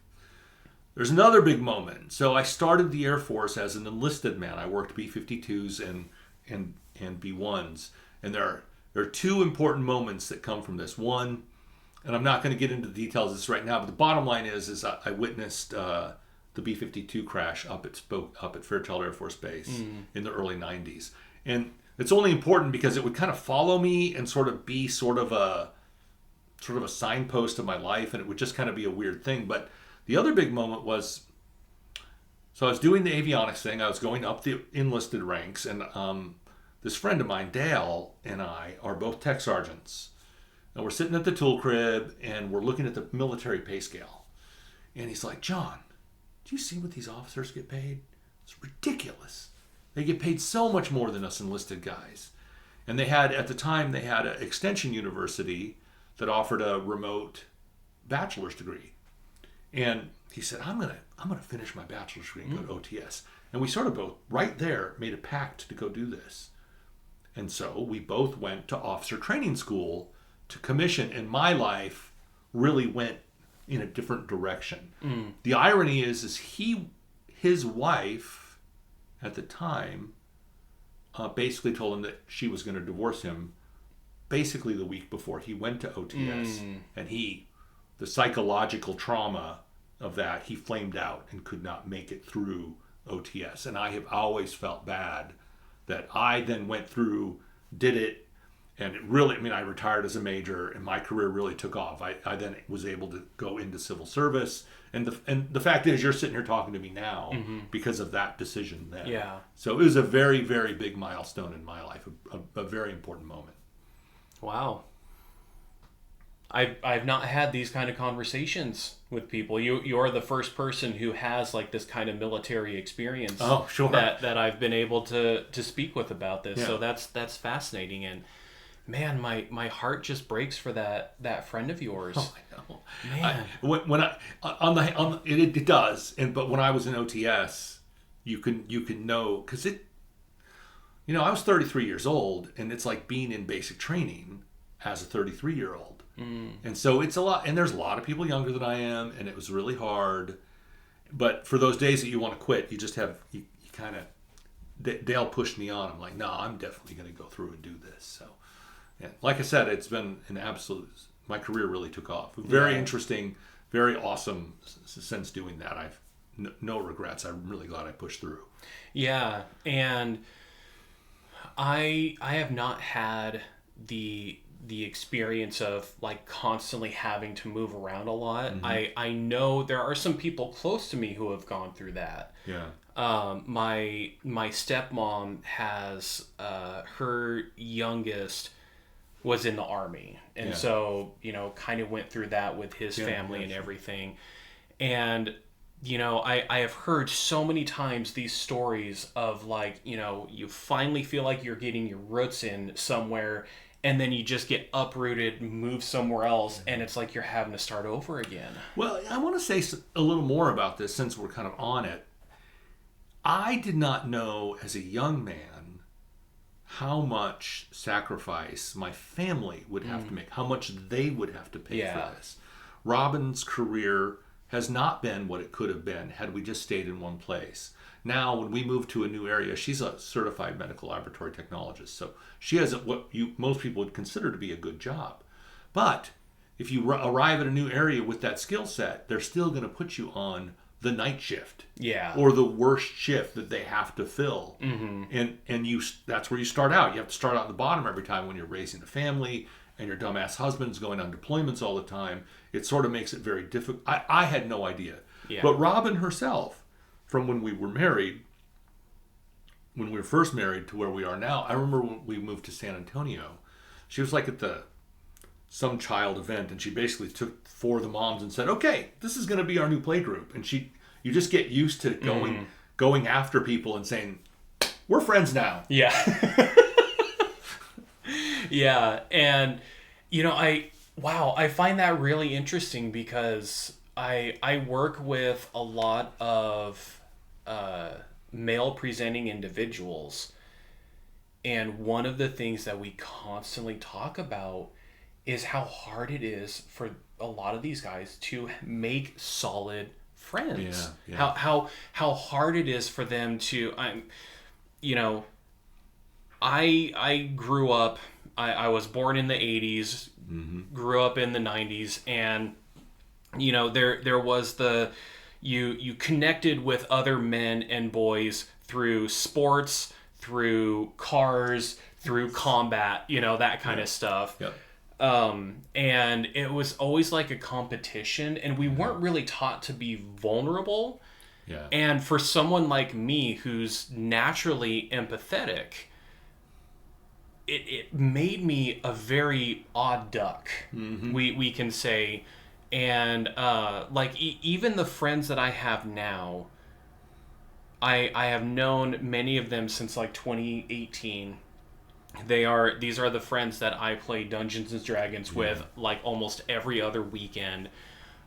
There's another big moment. So I started the Air Force as an enlisted man. I worked B-52s and B-1s. And there are two important moments that come from this. One, and I'm not going to get into the details of this right now, but the bottom line is I witnessed the B-52 crash up at Fairchild Air Force Base in the early 90s. And it's only important because it would kind of follow me and sort of be sort of a signpost of my life, and it would just kind of be a weird thing. But the other big moment was, so I was doing the avionics thing. I was going up the enlisted ranks, and this friend of mine, Dale, and I are both tech sergeants. And we're sitting at the tool crib, and we're looking at the military pay scale. And he's like, "John, do you see what these officers get paid? It's ridiculous. They get paid so much more than us enlisted guys." And at the time, they had an extension university that offered a remote bachelor's degree. And he said, I'm gonna finish my bachelor's degree and go to OTS. And we sort of both, right there, made a pact to go do this. And so we both went to officer training school to commission, and my life really went in a different direction. The irony is his wife at the time basically told him that she was going to divorce him basically the week before he went to OTS. And the psychological trauma of that, he flamed out and could not make it through OTS. And I have always felt bad that I then went through, did it, and it really, I retired as a major, and my career really took off. I then was able to go into civil service. And the fact is, you're sitting here talking to me now because of that decision then. Yeah. So it was a very, very big milestone in my life, a very important moment. Wow. I've not had these kind of conversations with people. You're the first person who has like this kind of military experience. Oh, sure. That I've been able to speak with about this. Yeah. So that's fascinating. And man, my heart just breaks for that friend of yours. Oh, I know. Man. It does. But when I was in OTS, you can know, because I was 33 years old, and it's like being in basic training as a 33-year-old. And so it's a lot, and there's a lot of people younger than I am, and it was really hard. But for those days that you want to quit, you just have, you kind of, Dale pushed me on. I'm like, no, I'm definitely going to go through and do this. So, yeah, like I said, it's been an absolute, my career really took off. Very interesting, very awesome since doing that. I've no regrets. I'm really glad I pushed through. Yeah, and I have not had the experience of like constantly having to move around a lot. I know there are some people close to me who have gone through that. Yeah. My stepmom has her youngest was in the Army, and so kind of went through that with his family and everything. And I have heard so many times these stories of like, you finally feel like you're getting your roots in somewhere, and then you just get uprooted, move somewhere else, and it's like you're having to start over again. Well, I want to say a little more about this since we're kind of on it. I did not know as a young man how much sacrifice my family would have to make, how much they would have to pay for this. Robin's career has not been what it could have been had we just stayed in one place. Now, when we move to a new area, she's a certified medical laboratory technologist, so she has what most people would consider to be a good job. But if you arrive at a new area with that skill set, they're still going to put you on the night shift, or the worst shift that they have to fill, and that's where you start out. You have to start out at the bottom every time when you're raising a family and your dumbass husband's going on deployments all the time. It sort of makes it very difficult. I had no idea, but Robin herself, from when we were married, when we were first married to where we are now, I remember when we moved to San Antonio, she was like at some child event, and she basically took 4 of the moms and said, okay, this is going to be our new play group. And you just get used to going after people and saying, we're friends now. Yeah. Yeah. And, I find that really interesting because I work with a lot of male presenting individuals. And one of the things that we constantly talk about is how hard it is for a lot of these guys to make solid friends. How hard it is for them to, I grew up, I was born in the 80s, grew up in the 90s, and there was you connected with other men and boys through sports, through cars, through combat, that kind of stuff. Yep. And it was always like a competition, and we weren't really taught to be vulnerable. Yeah. And for someone like me who's naturally empathetic, it made me a very odd duck, we can say. And even the friends that I have now, I have known many of them since like 2018. These are the friends that I play Dungeons and Dragons with like almost every other weekend.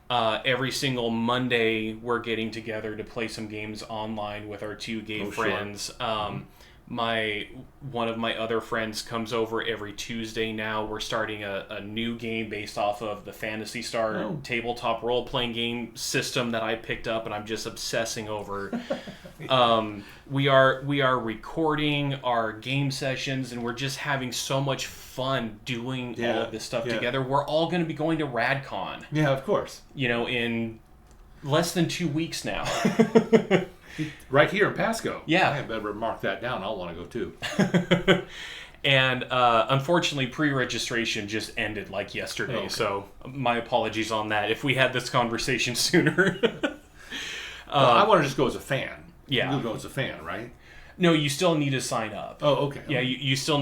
Every single Monday we're getting together to play some games online with our 2 gay friends. Sure. One of my other friends comes over every Tuesday now. We're starting a new game based off of the Phantasy Star tabletop role-playing game system that I picked up and I'm just obsessing over. We are recording our game sessions, and we're just having so much fun doing all of this stuff together. We're all going to be going to RadCon. Yeah, of course. In less than 2 weeks now. Right here in Pasco. Yeah. I better mark that down. I'll want to go too. And unfortunately, pre-registration just ended like yesterday. Okay. So my apologies on that. If we had this conversation sooner. I want to just go as a fan. Yeah. You go as a fan, right? No, you still need to sign up. Oh, okay. Yeah, you still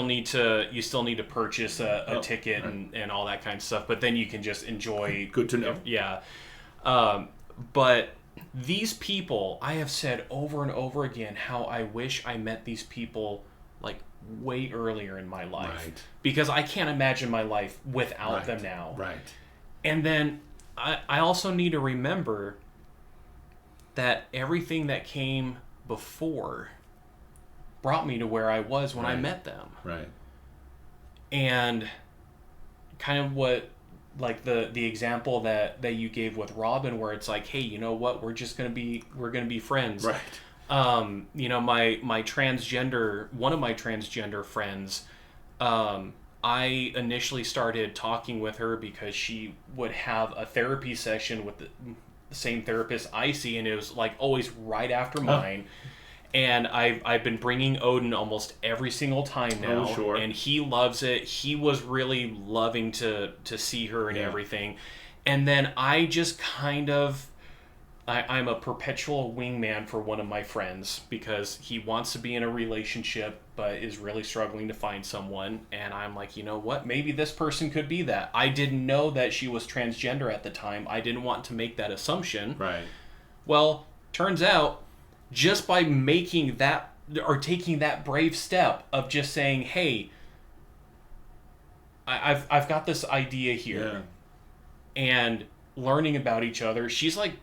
need to purchase a ticket and all that kind of stuff. But then you can just enjoy. Good to know. Yeah. But these people, I have said over and over again how I wish I met these people like way earlier in my life. Right. Because I can't imagine my life without them now. Right. And then I also need to remember that everything that came before brought me to where I was when I met them. Right. And kind of what, like the example that you gave with Robin, where it's like, hey, you know what? We're gonna be friends. Right. My transgender, one of my transgender friends, I initially started talking with her because she would have a therapy session with the same therapist I see, and it was like always right after mine. And I've been bringing Odin almost every single time now, and he loves it. He was really loving to see her and everything. And then I just kind of, I'm a perpetual wingman for one of my friends because he wants to be in a relationship but is really struggling to find someone. And I'm like, you know what? Maybe this person could be that. I didn't know that she was transgender at the time. I didn't want to make that assumption. Right. Well, turns out, just by making that or taking that brave step of just saying, hey, I've got this idea here, and learning about each other, she's like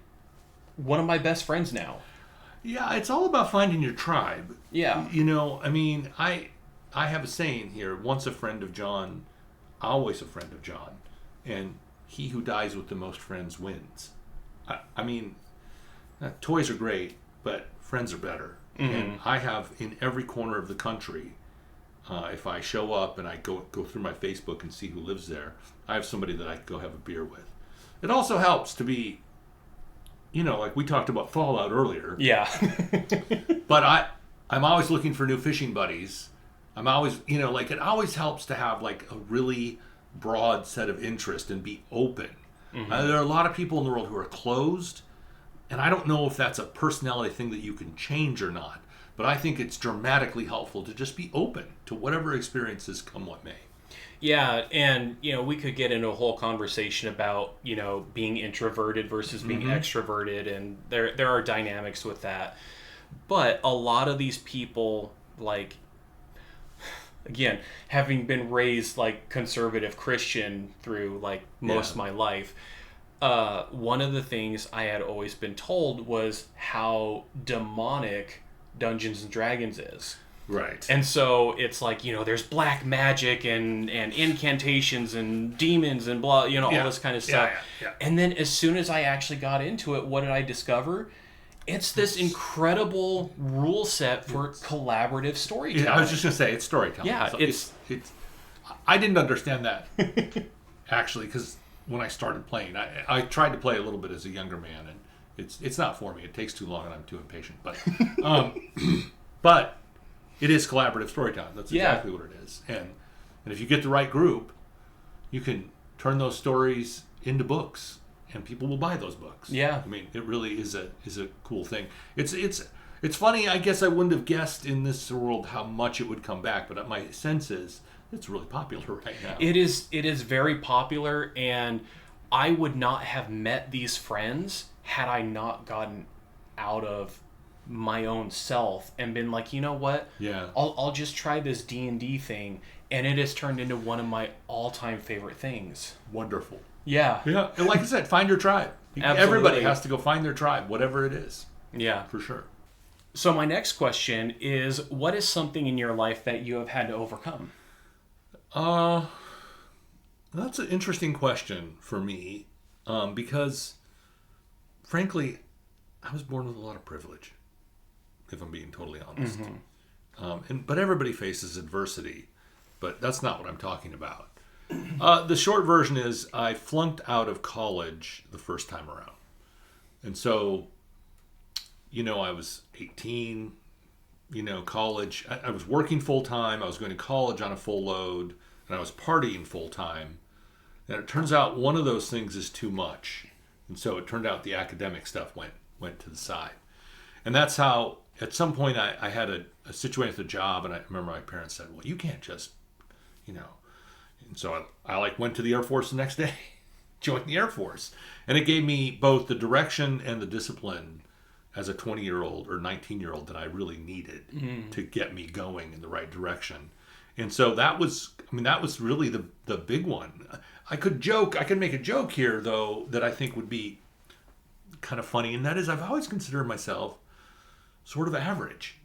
one of my best friends now. Yeah, it's all about finding your tribe. Yeah. I mean, I have a saying here: once a friend of John, always a friend of John, and he who dies with the most friends wins. I mean, toys are great, but friends are better. Mm-hmm. And I have in every corner of the country. If I show up and I go through my Facebook and see who lives there, I have somebody that I can go have a beer with. It also helps to be, like we talked about Fallout earlier. Yeah. But I'm always looking for new fishing buddies. I'm always, it always helps to have like a really broad set of interest and be open. Mm-hmm. There are a lot of people in the world who are closed, and I don't know if that's a personality thing that you can change or not. But I think it's dramatically helpful to just be open to whatever experiences come what may. Yeah, and we could get into a whole conversation about being introverted versus being extroverted, and there are dynamics with that. But a lot of these people, like, again, having been raised like conservative Christian through like most of my life, one of the things I had always been told was how demonic Dungeons and Dragons is. Right. And so it's like, there's black magic and incantations and demons and blah, all this kind of stuff. Yeah. And then as soon as I actually got into it, what did I discover? It's this incredible rule set for collaborative storytelling. Yeah, I was just going to say, it's storytelling. Yeah, so it's I didn't understand that, actually, because when I started playing, I tried to play a little bit as a younger man, and it's not for me. It takes too long, and I'm too impatient. But but it is collaborative storytelling. That's exactly what it is. And if you get the right group, you can turn those stories into books, and people will buy those books. Yeah. I mean, it really is a cool thing. It's funny. I guess I wouldn't have guessed in this world how much it would come back, but my sense is it's really popular right now. It is very popular, and I would not have met these friends had I not gotten out of my own self and been like, you know what? Yeah. I'll just try this D&D thing, and it has turned into one of my all-time favorite things. Wonderful. Yeah. Yeah. And like I said, find your tribe. Absolutely. Everybody has to go find their tribe, whatever it is. Yeah. For sure. So my next question is, what is something in your life that you have had to overcome? That's an interesting question for me, because frankly, I was born with a lot of privilege, if I'm being totally honest. Mm-hmm. But everybody faces adversity, but that's not what I'm talking about. The short version is I flunked out of college the first time around. And so, I was 18, college. I was working full time. I was going to college on a full load, and I was partying full time. And it turns out one of those things is too much. And so it turned out the academic stuff went to the side. And that's how, at some point, I had a situation with a job, and I remember my parents said, well, you can't just, And so I went to the Air Force the next day, joined the Air Force. And it gave me both the direction and the discipline as a 20-year-old or 19-year-old that I really needed to get me going in the right direction. And so that was really the big one. I could make a joke here, though, that I think would be kind of funny, and that is I've always considered myself sort of average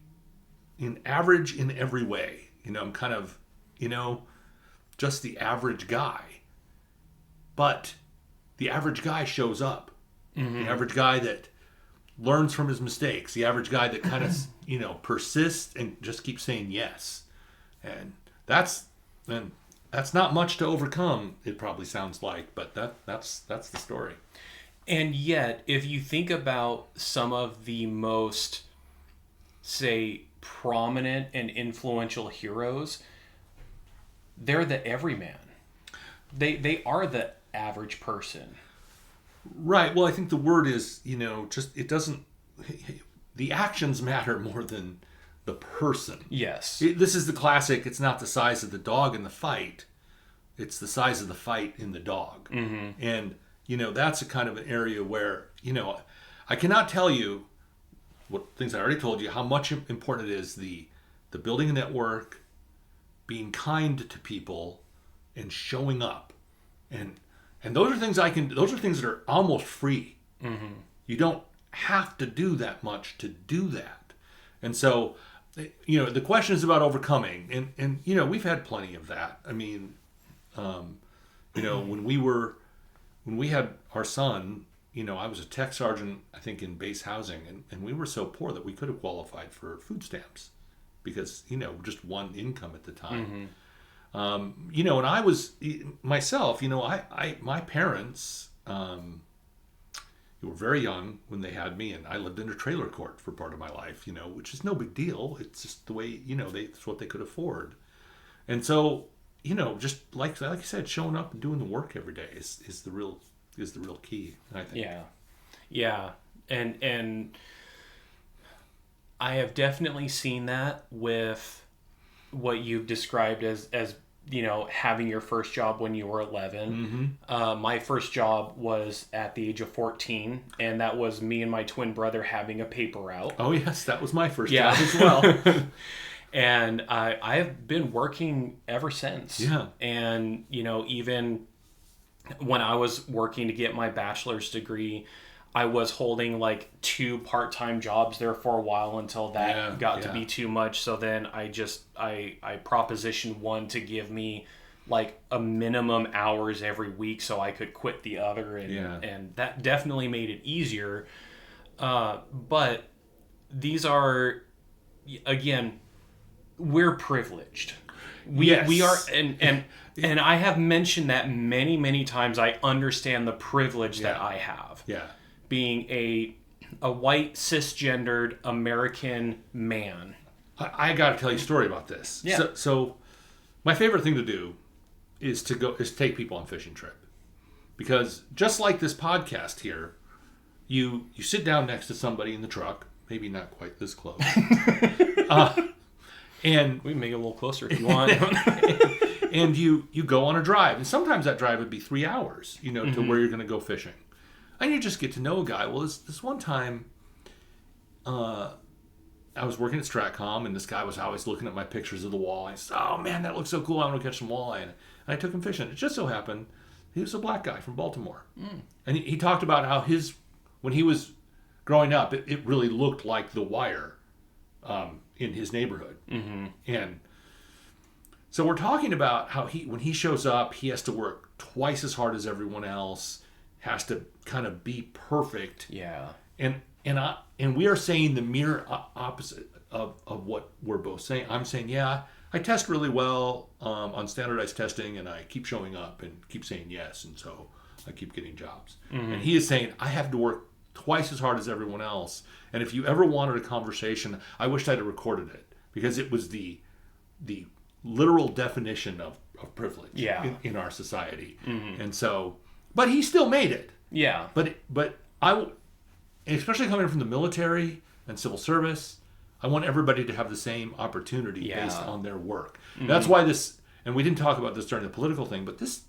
in every way. I'm kind of, just the average guy. But the average guy shows up. Mm-hmm. The average guy that learns from his mistakes. The average guy that kind of, persists and just keeps saying yes. And that's not much to overcome, it probably sounds like, but that's the story. And yet, if you think about some of the most, say, prominent and influential heroes, they're the everyman. They are the average person. Right. Well, I think the word is, the actions matter more than the person. Yes. This is the classic, it's not the size of the dog in the fight, it's the size of the fight in the dog. Mm-hmm. And, that's a kind of an area where, I cannot tell you what things I already told you, how much important it is the building a network, being kind to people, and showing up. And those are things those are things that are almost free. Mm-hmm. You don't have to do that much to do that. And so, the question is about overcoming, and we've had plenty of that. I mean, when we had our son, I was a tech sergeant, I think, in base housing, and we were so poor that we could have qualified for food stamps because, just one income at the time. And I was myself, my parents, were very young when they had me, and I lived in a trailer court for part of my life, which is no big deal. It's just the way, it's what they could afford. And so, just like I said, showing up and doing the work every day is the real key, I think. Yeah. And I have definitely seen that with what you've described as having your first job when you were 11. My first job was at the age of 14, and that was me and my twin brother having a paper route. Oh yes, that was my first job as well. And I've been working ever since. Yeah. And, even when I was working to get my bachelor's degree, I was holding like 2 part-time jobs there for a while until that got to be too much. So then I propositioned one to give me like a minimum hours every week so I could quit the other. And that definitely made it easier. But these are, again, we're privileged. We are, and I have mentioned that many, many times. I understand the privilege that I have. Yeah. Being a white cisgendered American man. I got to tell you a story about this. Yeah. So my favorite thing to do is take people on fishing trip, because just like this podcast here, you sit down next to somebody in the truck, maybe not quite this close, and we can make it a little closer if you want. and you go on a drive, and sometimes that drive would be 3 hours, to where you're going to go fishing. And you just get to know a guy. Well, this one time, I was working at Stratcom, and this guy was always looking at my pictures of the walleye. I said, "Oh man, that looks so cool! I want to catch some walleye." And I took him fishing. It just so happened he was a black guy from Baltimore, and he talked about how when he was growing up, it really looked like The Wire in his neighborhood, and so we're talking about how when he shows up, he has to work twice as hard as everyone else. Has to kind of be perfect. Yeah. And we are saying the mere opposite of what we're both saying. I'm saying, I test really well on standardized testing, and I keep showing up and keep saying yes, and so I keep getting jobs. And he is saying, I have to work twice as hard as everyone else. And if you ever wanted a conversation, I wished I'd have recorded it, because it was the literal definition of privilege in our society. And so... But he still made it. Yeah. But especially coming from the military and civil service, I want everybody to have the same opportunity based on their work. That's why and we didn't talk about this during the political thing, but this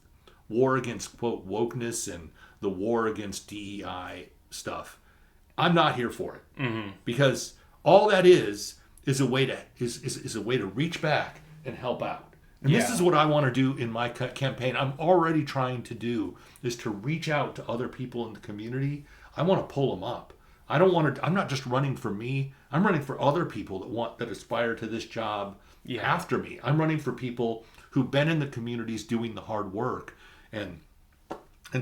war against, quote, wokeness and the war against DEI stuff, I'm not here for it. Because all that is a way to reach back and help out. And this is what I want to do in my campaign. I'm already trying to do is to reach out to other people in the community. I want to pull them up. I'm not just running for me. I'm running for other people that aspire to this job after me. I'm running for people who've been in the communities doing the hard work. And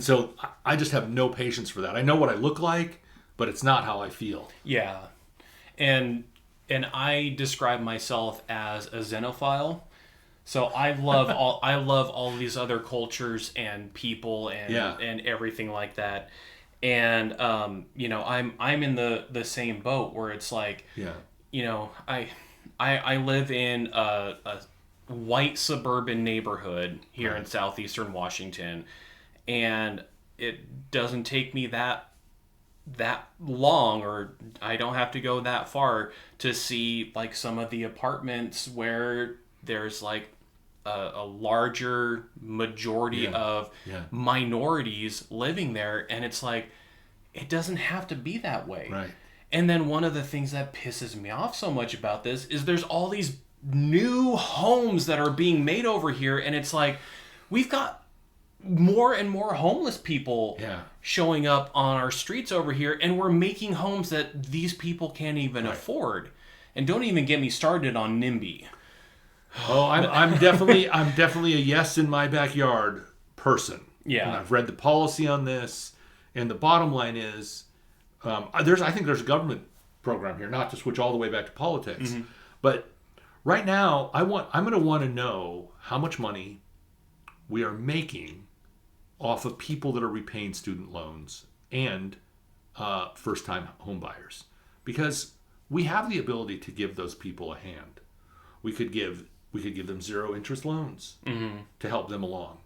so I just have no patience for that. I know what I look like, but it's not how I feel. Yeah. And I describe myself as a xenophile. So I love all these other cultures and people and everything like that. And I'm in the same boat where it's like, I live in a white suburban neighborhood here in southeastern Washington, and it doesn't take me that long, or I don't have to go that far to see like some of the apartments where there's like a larger majority of minorities living there, and it's like, it doesn't have to be that way. Right. And then one of the things that pisses me off so much about this is there's all these new homes that are being made over here, and it's like, we've got more and more homeless people showing up on our streets over here, and we're making homes that these people can't even afford. And don't even get me started on NIMBY. Oh, I'm definitely a yes in my backyard person. Yeah. And I've read the policy on this, and the bottom line is, I think there's a government program here, not to switch all the way back to politics, but right now I'm going to want to know how much money we are making off of people that are repaying student loans and first-time home buyers, because we have the ability to give those people a hand. We could give them zero interest loans to help them along,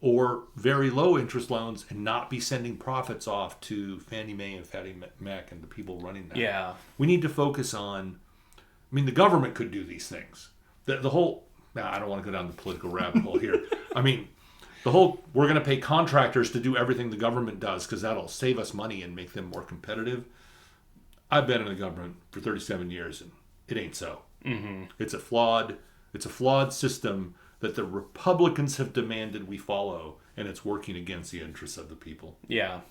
or very low interest loans, and not be sending profits off to Fannie Mae and Freddie Mac and the people running that. Yeah. We need to focus on, the government could do these things. The whole, I don't want to go down the political rabbit hole here. The whole, we're going to pay contractors to do everything the government does because that'll save us money and make them more competitive. I've been in the government for 37 years, and it ain't so. It's a flawed system that the Republicans have demanded we follow, and it's working against the interests of the people. Yeah.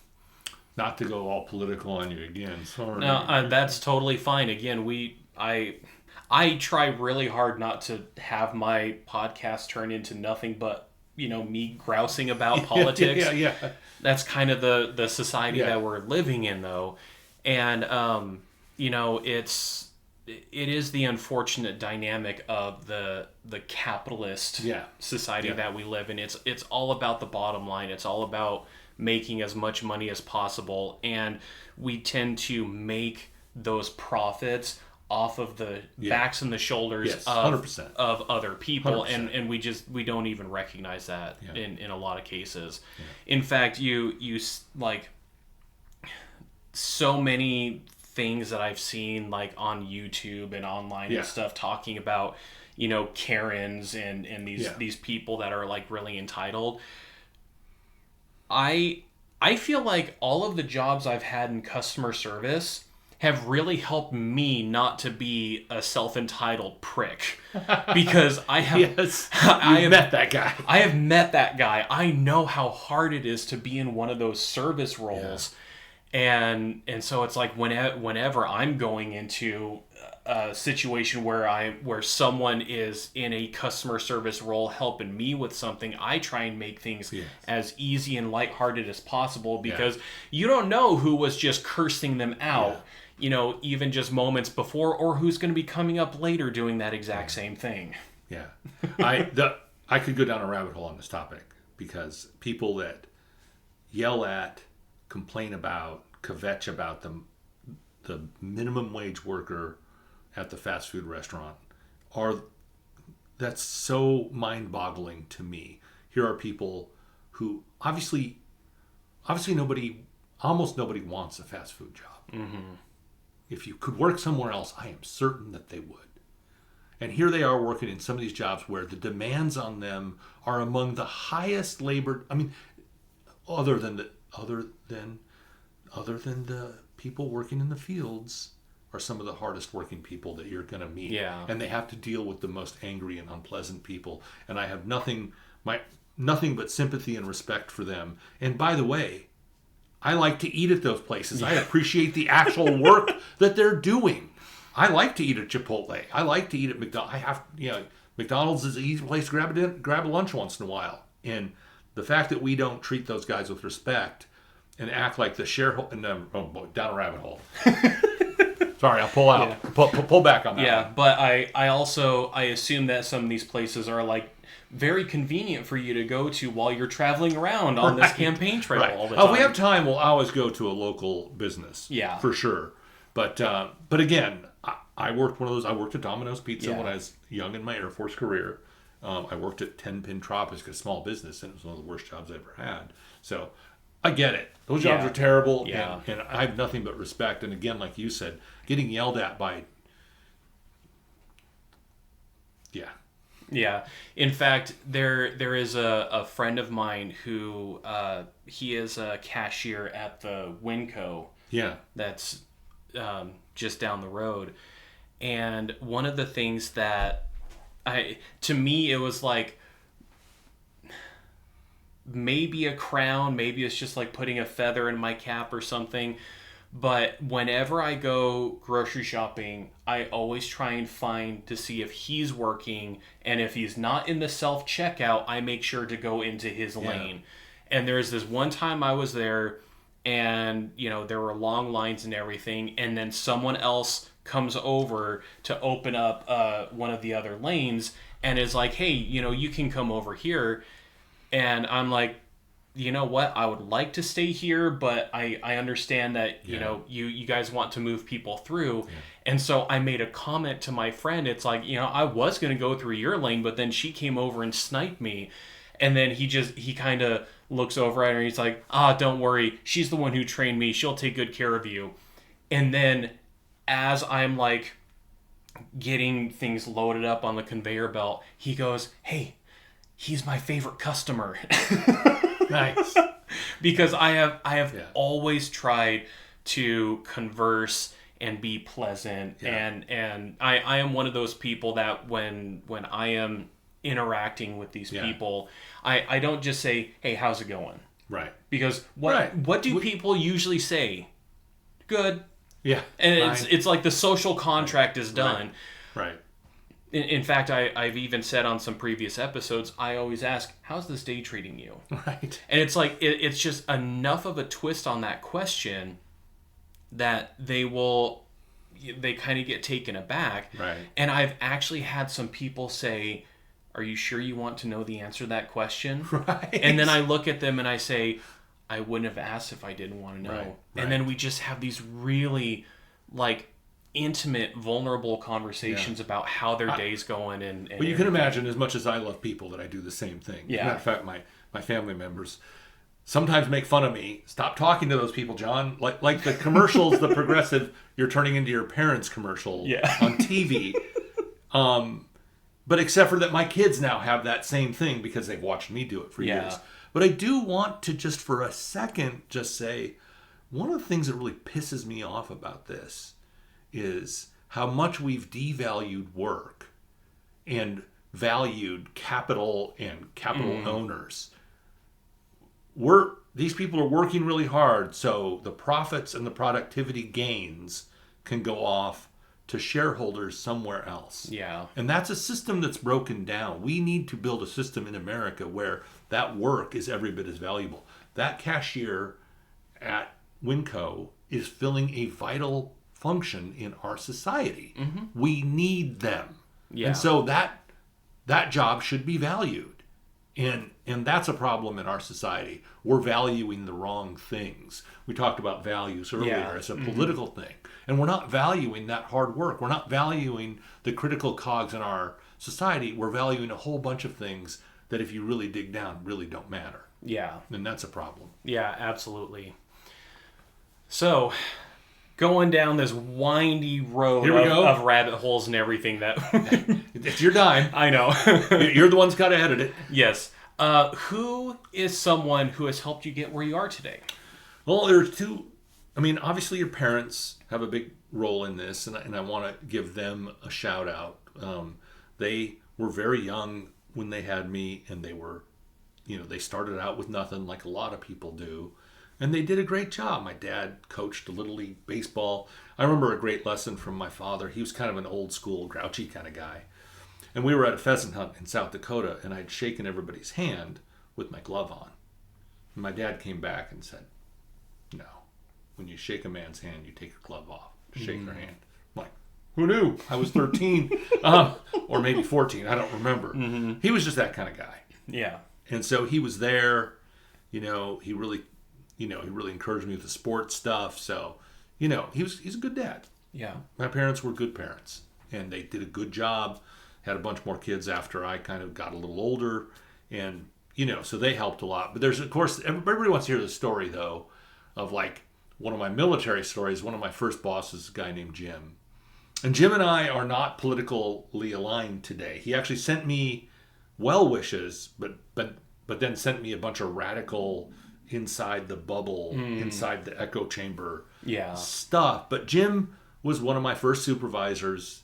Not to go all political on you again. Sorry. No, that's totally fine. Again, I try really hard not to have my podcast turn into nothing but, me grousing about politics. Yeah. That's kind of the society that we're living in, though. And, it is the unfortunate dynamic of the capitalist society that we live in. It's all about the bottom line. It's all about making as much money as possible, and we tend to make those profits off of the backs and the shoulders of other people, 100%. and we don't even recognize that in a lot of cases. In fact, you like so many things that I've seen like on YouTube and online and stuff talking about, Karens and these people that are like really entitled. I feel like all of the jobs I've had in customer service have really helped me not to be a self-entitled prick, because I have met that guy. I have met that guy. I know how hard it is to be in one of those service roles. And so it's like whenever I'm going into a situation where someone is in a customer service role helping me with something, I try and make things as easy and lighthearted as possible, because you don't know who was just cursing them out, even just moments before, or who's going to be coming up later doing that exact same thing. Yeah. I could go down a rabbit hole on this topic, because people that yell at, complain about, kvetch about the minimum wage worker at the fast food restaurant that's so mind-boggling to me. Here are people who obviously almost nobody wants a fast food job. If you could work somewhere else, I am certain that they would. And here they are working in some of these jobs where the demands on them are among the highest labor. Other than the people working in the fields, are some of the hardest working people that you're going to meet. And they have to deal with the most angry and unpleasant people. And I have nothing but sympathy and respect for them. And by the way, I like to eat at those places. I appreciate the actual work that they're doing. I like to eat at Chipotle. I like to eat at McDonald's. McDonald's is an easy place to grab a lunch once in a while. And the fact that we don't treat those guys with respect and act like the shareholder, down a rabbit hole. Sorry, I'll pull out. Pull back on that. Yeah, but I assume that some of these places are like very convenient for you to go to while you're traveling around on this campaign trail all the time. If we have time, we'll always go to a local business. Yeah, for sure. But again, I worked one of those. I worked at Domino's Pizza when I was young in my Air Force career. I worked at 10 Pin Tropics, a small business, and it was one of the worst jobs I ever had. So I get it. Those jobs are terrible, and I have nothing but respect. And again, like you said, getting yelled at by... Yeah. In fact, there is a friend of mine who he is a cashier at the Winco. Yeah. That's just down the road. And one of the things that to me, it was like maybe a crown, maybe it's just like putting a feather in my cap or something. But whenever I go grocery shopping, I always try and find to see if he's working. And if he's not in the self checkout, I make sure to go into his lane. And there's this one time I was there, and there were long lines and everything, and then someone else comes over to open up one of the other lanes and is like, hey, you can come over here. And I'm like, you know what, I would like to stay here, but I understand that you guys want to move people through. And so I made a comment to my friend. It's like, I was going to go through your lane, but then she came over and sniped me. And then he kind of looks over at her and he's like, don't worry, she's the one who trained me, she'll take good care of you. And then as I'm like getting things loaded up on the conveyor belt, he goes, hey, he's my favorite customer. Nice. Because I have always tried to converse and be pleasant, and I am one of those people that when I am interacting with these people, I don't just say, hey, how's it going? Right. Because what do people usually say? Good. Yeah. And it's like the social contract is done. Right. In fact, I've even said on some previous episodes, I always ask, how's this day treating you? Right. And it's like, it's just enough of a twist on that question that they kind of get taken aback. Right. And I've actually had some people say, are you sure you want to know the answer to that question? Right. And then I look at them and I say, I wouldn't have asked if I didn't want to know. Right. And then we just have these really, like, intimate, vulnerable conversations about how their day's going. And well, you can imagine, as much as I love people, that I do the same thing. Yeah. As a matter of fact, my family members sometimes make fun of me. Stop talking to those people, John. Like the commercials, the progressive, you're turning into your parents' commercial on TV. But except for that, my kids now have that same thing because they've watched me do it for years. But I do want to just for a second just say, one of the things that really pisses me off about this is how much we've devalued work and valued capital and capital owners. These people are working really hard, so the profits and the productivity gains can go off to shareholders somewhere else. Yeah. And that's a system that's broken down. We need to build a system in America where that work is every bit as valuable. That cashier at Winco is filling a vital function in our society. Mm-hmm. We need them. Yeah. And so that job should be valued. And that's a problem in our society. We're valuing the wrong things. We talked about values earlier as a political thing. And we're not valuing that hard work. We're not valuing the critical cogs in our society. We're valuing a whole bunch of things that, if you really dig down, really don't matter. Yeah. And that's a problem. Yeah, absolutely. So, going down this windy road of rabbit holes and everything that... It's your dime. I know. You're the one that's got to edit it. Yes. Who is someone who has helped you get where you are today? Well, there's two... I mean, obviously your parents have a big role in this, and I want to give them a shout out. They were very young when they had me, and they were, they started out with nothing like a lot of people do, and they did a great job. My dad coached Little League baseball. I remember a great lesson from my father. He was kind of an old school, grouchy kind of guy. And we were at a pheasant hunt in South Dakota, and I'd shaken everybody's hand with my glove on. And my dad came back and said, no. When you shake a man's hand, you take your glove off to shake their hand. I'm like, who knew? I was 13, or maybe 14. I don't remember. Mm-hmm. He was just that kind of guy. Yeah. And so he was there. He really encouraged me with the sports stuff. So, he's a good dad. Yeah. My parents were good parents, and they did a good job. Had a bunch more kids after I kind of got a little older, and so they helped a lot. But there's, of course, everybody wants to hear the story though, of like. One of my military stories, one of my first bosses is a guy named Jim. And Jim and I are not politically aligned today. He actually sent me well wishes, but then sent me a bunch of radical inside the bubble, inside the echo chamber stuff. But Jim was one of my first supervisors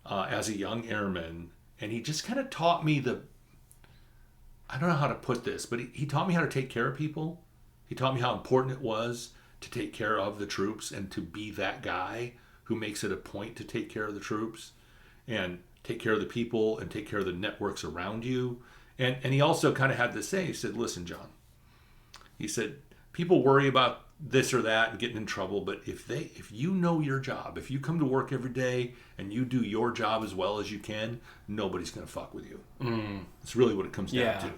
as a young airman. And he just kind of taught me I don't know how to put this, but he taught me how to take care of people. He taught me how important it was to take care of the troops and to be that guy who makes it a point to take care of the troops and take care of the people and take care of the networks around you. And he also kind of had to say, he said, listen, John, he said, people worry about this or that and getting in trouble, but if you know your job, if you come to work every day and you do your job as well as you can, nobody's going to fuck with you. It's really what it comes down to.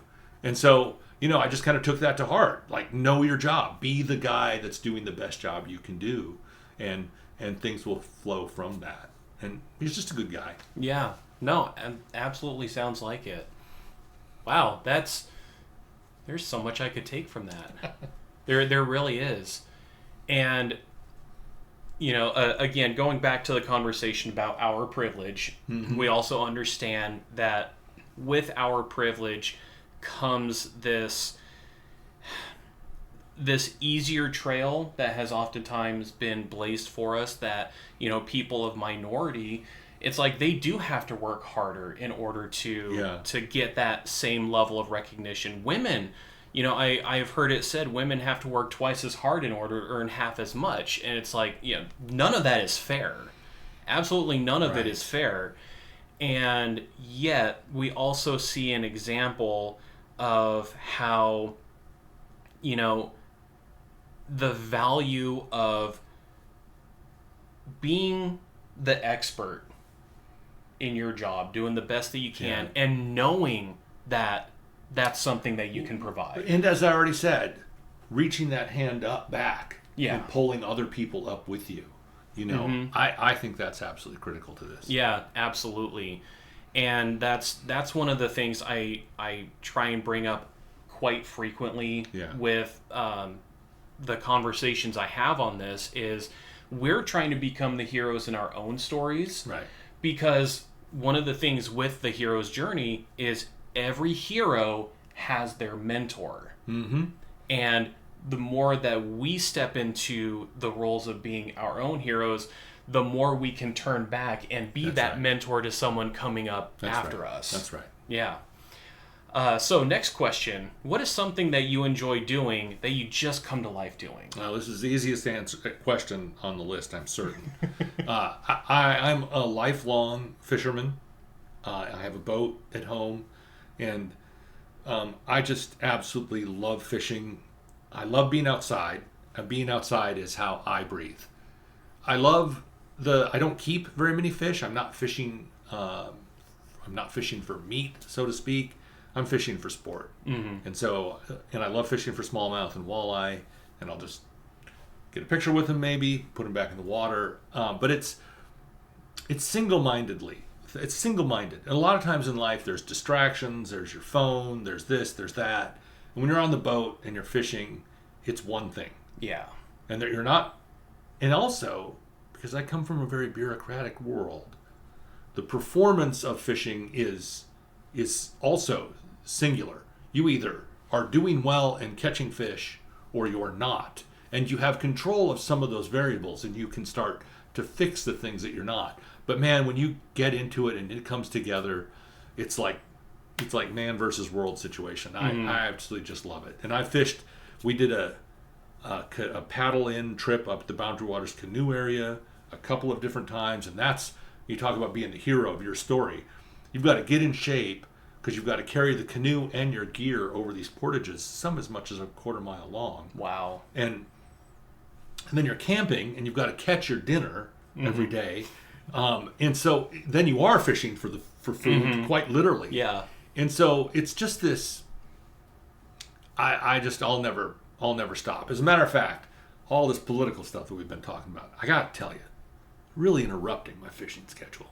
And so, I just kind of took that to heart. Like, know your job. Be the guy that's doing the best job you can do. And things will flow from that. And he's just a good guy. Yeah. No, absolutely sounds like it. Wow, there's so much I could take from that. There really is. And, again, going back to the conversation about our privilege, we also understand that with our privilege comes this easier trail that has oftentimes been blazed for us that, people of minority, it's like they do have to work harder in order to get that same level of recognition. Women, I've heard it said women have to work twice as hard in order to earn half as much. And it's like, none of that is fair. Absolutely none of it is fair. And yet we also see an example of how, the value of being the expert in your job, doing the best that you can, and knowing that that's something that you can provide. And as I already said, reaching that hand up back Yeah. and pulling other people up with you. You know, Mm-hmm. I think that's absolutely critical to this. Yeah, absolutely. And that's one of the things I try and bring up quite frequently with the conversations I have on this is we're trying to become the heroes in our own stories. Right. Because one of the things with the hero's journey is every hero has their mentor. Mm-hmm. And the more that we step into the roles of being our own heroes, the more we can turn back and be that mentor to someone coming up after us. That's right. Yeah. So next question. What is something that you enjoy doing that you just come to life doing? Well, this is the easiest question on the list, I'm certain. I'm a lifelong fisherman. I have a boat at home, and I just absolutely love fishing. I love being outside. And being outside is how I breathe. I don't keep very many fish. I'm not fishing for meat, so to speak. I'm fishing for sport. Mm-hmm. And I love fishing for smallmouth and walleye, and I'll just get a picture with them maybe, put them back in the water. But it's single-mindedly. It's single-minded. And a lot of times in life there's distractions, there's your phone, there's this, there's that. And when you're on the boat and you're fishing, it's one thing. Yeah. And that you're not, and also, because I come from a very bureaucratic world, the performance of fishing is also singular. You either are doing well and catching fish, or you're not. And you have control of some of those variables, and you can start to fix the things that you're not. But man, when you get into it and it comes together, it's like man versus world situation. I absolutely just love it. And I fished. We did a paddle-in trip up the Boundary Waters canoe area a couple of different times, and that's, you talk about being the hero of your story. You've got to get in shape because you've got to carry the canoe and your gear over these portages, some as much as a quarter-mile long. Wow. And then you're camping, and you've got to catch your dinner every day. And so then you are fishing for food, quite literally. Yeah. And so it's just this. I'll never stop. As a matter of fact, all this political stuff that we've been talking about, I got to tell you, really interrupting my fishing schedule.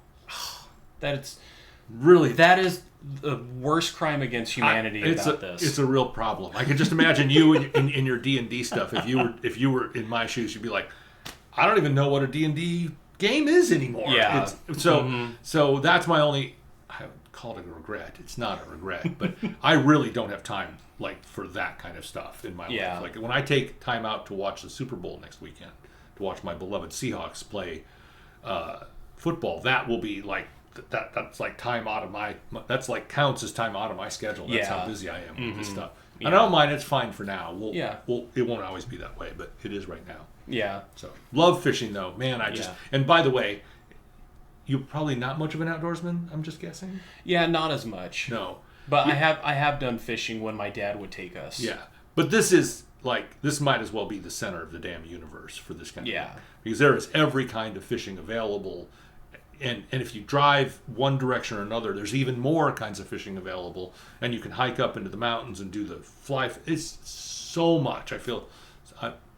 That is the worst crime against humanity about this. It's a real problem. I can just imagine you in your D&D stuff. If you were in my shoes, you'd be like, I don't even know what a D&D game is anymore. Yeah. So that's my only. I would call it a regret. It's not a regret, but I really don't have time for that kind of stuff in my life. Like when I take time out to watch the Super Bowl next weekend, to watch my beloved Seahawks play football, that will be like that's like time out of my. That's like counts as time out of my schedule. That's how busy I am with this stuff. And I don't mind. It's fine for now. Yeah. It won't always be that way, but it is right now. Yeah. So love fishing though, man. And by the way, you're probably not much of an outdoorsman. I'm just guessing. Yeah, not as much. No, but I have done fishing when my dad would take us. Yeah, but this might as well be the center of the damn universe for this kind of thing. Because there is every kind of fishing available, and if you drive one direction or another, there's even more kinds of fishing available, and you can hike up into the mountains and do the fly. It's so much. I feel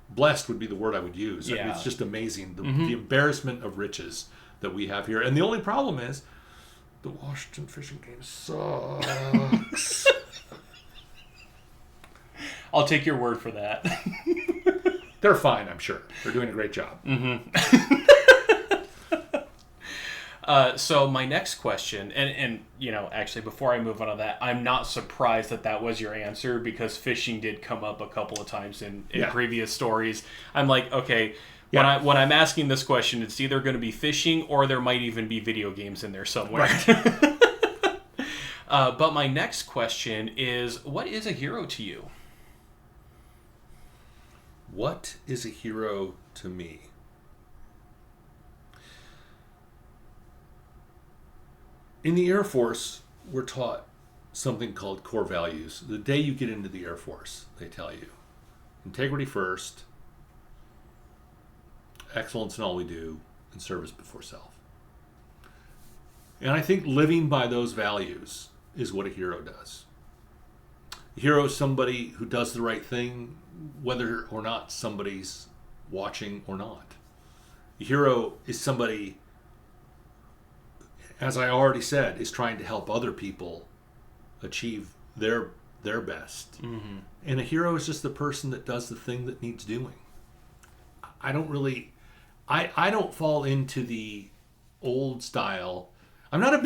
blessed would be the word I would use. Yeah. It's just amazing the embarrassment of riches that we have here. And the only problem is the Washington fishing game sucks. I'll take your word for that. They're fine, I'm sure. They're doing a great job. So my next question, and actually before I move on to that, I'm not surprised that was your answer, because fishing did come up a couple of times in previous stories. I'm like, okay, when I'm asking this question, it's either going to be fishing or there might even be video games in there somewhere. Right. But my next question is, what is a hero to you? What is a hero to me? In the Air Force, we're taught something called core values. The day you get into the Air Force, they tell you, integrity first, excellence in all we do, and service before self. And I think living by those values is what a hero does. A hero is somebody who does the right thing, whether or not somebody's watching or not. A hero is somebody, as I already said, is trying to help other people achieve their best. Mm-hmm. And a hero is just the person that does the thing that needs doing. I don't fall into the old style. I'm not a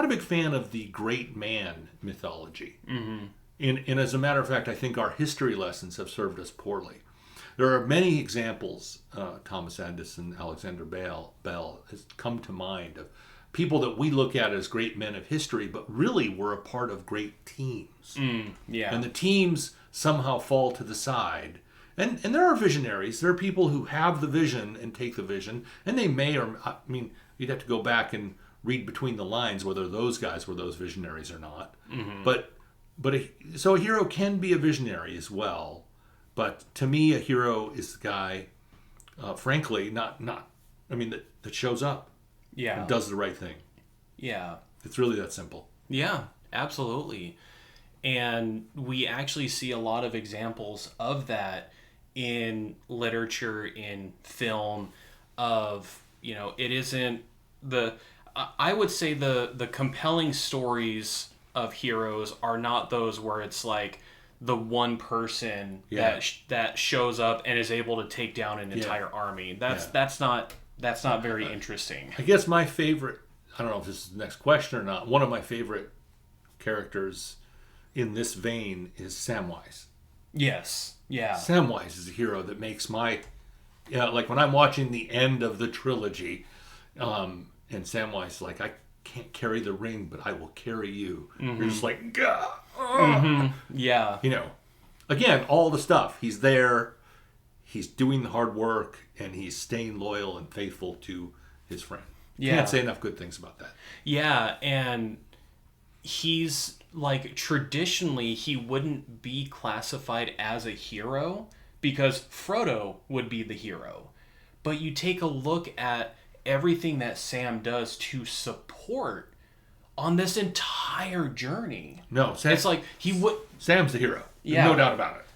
big fan of the great man mythology. Mm-hmm. And as a matter of fact, I think our history lessons have served us poorly. There are many examples, Thomas Edison, Alexander Bell has come to mind, of people that we look at as great men of history, but really were a part of great teams. And the teams somehow fall to the side. And there are visionaries. There are people who have the vision and take the vision, and they may, you'd have to go back and read between the lines whether those guys were those visionaries or not. Mm-hmm. So a hero can be a visionary as well. But to me, a hero is the guy, frankly, that shows up. Yeah. And does the right thing. Yeah. It's really that simple. Yeah, absolutely. And we actually see a lot of examples of that in literature, in film, of, it isn't I would say the compelling stories of heroes are not those where it's like the one person that shows up and is able to take down an entire army. That's not very interesting. I guess my favorite, I don't know if this is the next question or not, one of my favorite characters in this vein is Samwise. Yes. Yeah. Samwise is a hero that makes like when I'm watching the end of the trilogy, and Samwise is like, I can't carry the ring, but I will carry you. Mm-hmm. You're just like, gah! Mm-hmm. Yeah. Again, all the stuff. He's there, he's doing the hard work, and he's staying loyal and faithful to his friend. Yeah. Can't say enough good things about that. Yeah, and he's like, traditionally, he wouldn't be classified as a hero because Frodo would be the hero. But you take a look at everything that Sam does to support on this entire journey. No, it's like Sam's the hero. Yeah, no doubt about it.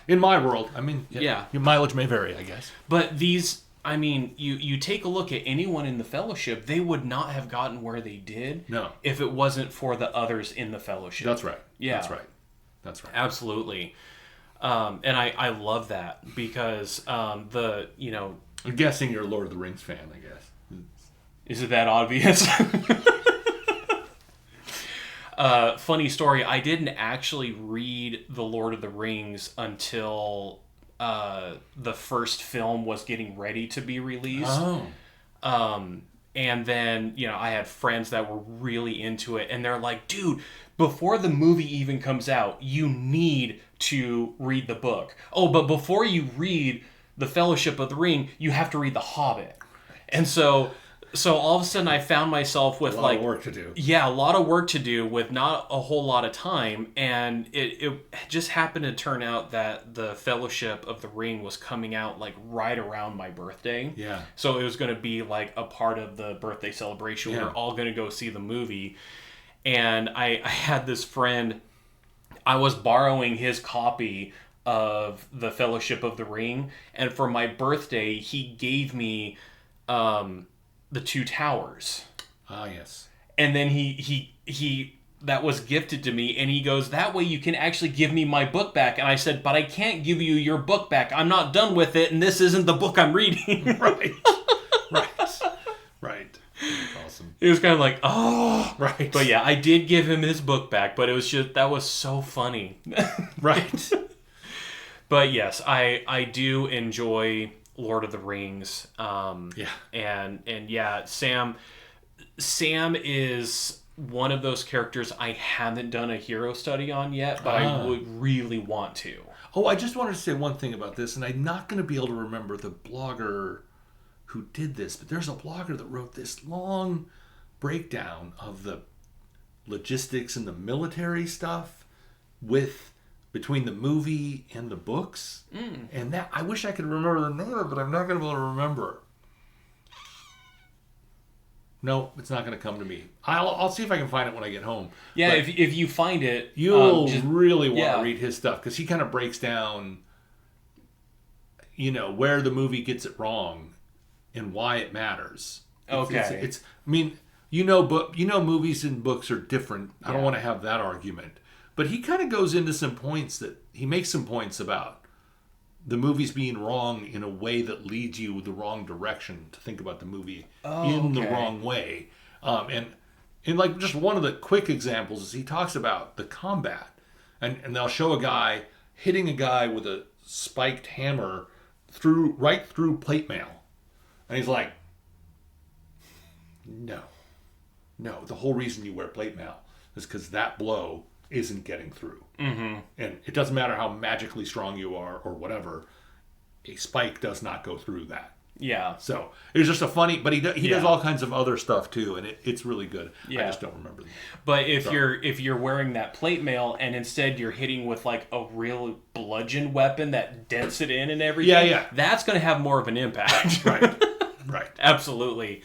In my world, your mileage may vary, I guess. But these, you take a look at anyone in the Fellowship, they would not have gotten where they did if it wasn't for the others in the Fellowship. That's right. Yeah. That's right. Absolutely. And I love that because I'm guessing you're a Lord of the Rings fan, I guess. Is it that obvious? Funny story, I didn't actually read The Lord of the Rings until the first film was getting ready to be released. Oh. And then, I had friends that were really into it, and they're like, dude, before the movie even comes out, you need to read the book. Oh, but before you read The Fellowship of the Ring, you have to read The Hobbit. And so all of a sudden I found myself with a lot of work to do. Yeah, a lot of work to do with not a whole lot of time. And it just happened to turn out that The Fellowship of the Ring was coming out like right around my birthday. Yeah. So it was going to be like a part of the birthday celebration. Yeah. We were all going to go see the movie. And I had this friend, I was borrowing his copy of The Fellowship of the Ring. And for my birthday, he gave me The Two Towers. Ah, yes. And then he that was gifted to me, and he goes, that way you can actually give me my book back. And I said, but I can't give you your book back. I'm not done with it, and this isn't the book I'm reading. Right. Right. That's awesome. It was kind of like, oh. Right. But yeah, I did give him his book back, but it was just, that was so funny. Right. But yes, I do enjoy Lord of the Rings. Yeah. And yeah, Sam is one of those characters I haven't done a hero study on yet, but I would really want to. Oh, I just wanted to say one thing about this, and I'm not going to be able to remember the blogger who did this, but there's a blogger that wrote this long breakdown of the logistics and the military stuff between the movie and the books. And that, I wish I could remember the name of it, but I'm not going to be able to remember. No, it's not going to come to me. I'll see if I can find it when I get home. Yeah, if you find it, you'll really want to read his stuff, because he kind of breaks down, where the movie gets it wrong and why it matters. Okay. Movies and books are different. I don't want to have that argument. But he kind of goes into some points he makes some points about the movies being wrong in a way that leads you the wrong direction to think about the movie the wrong way. And like just one of the quick examples is he talks about the combat. And they'll show a guy hitting a guy with a spiked hammer right through plate mail. And he's like, no, the whole reason you wear plate mail is because that blow isn't getting through. Mm-hmm. And it doesn't matter how magically strong you are or whatever, a spike does not go through that. Yeah. So it's just a funny, but he does all kinds of other stuff too, and it's really good. Yeah. I just don't remember them. But if you're wearing that plate mail and instead you're hitting with like a real bludgeon weapon that dents it in and everything, that's going to have more of an impact. Right. Absolutely.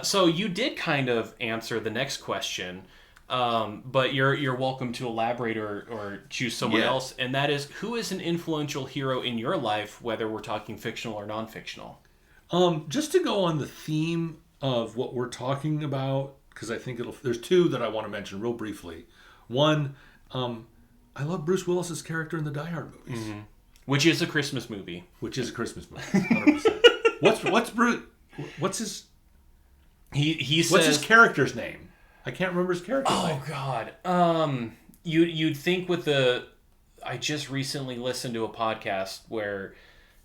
So you did kind of answer the next question. But you're welcome to elaborate or choose someone else, and that is, who is an influential hero in your life, whether we're talking fictional or non-fictional? Just to go on the theme of what we're talking about, because I think there's two that I want to mention real briefly. One, I love Bruce Willis's character in the Die Hard movies, which is a Christmas movie. 100%. What's Bruce? What's his? He says, what's his character's name? I can't remember his character. Oh God. You'd think with I just recently listened to a podcast where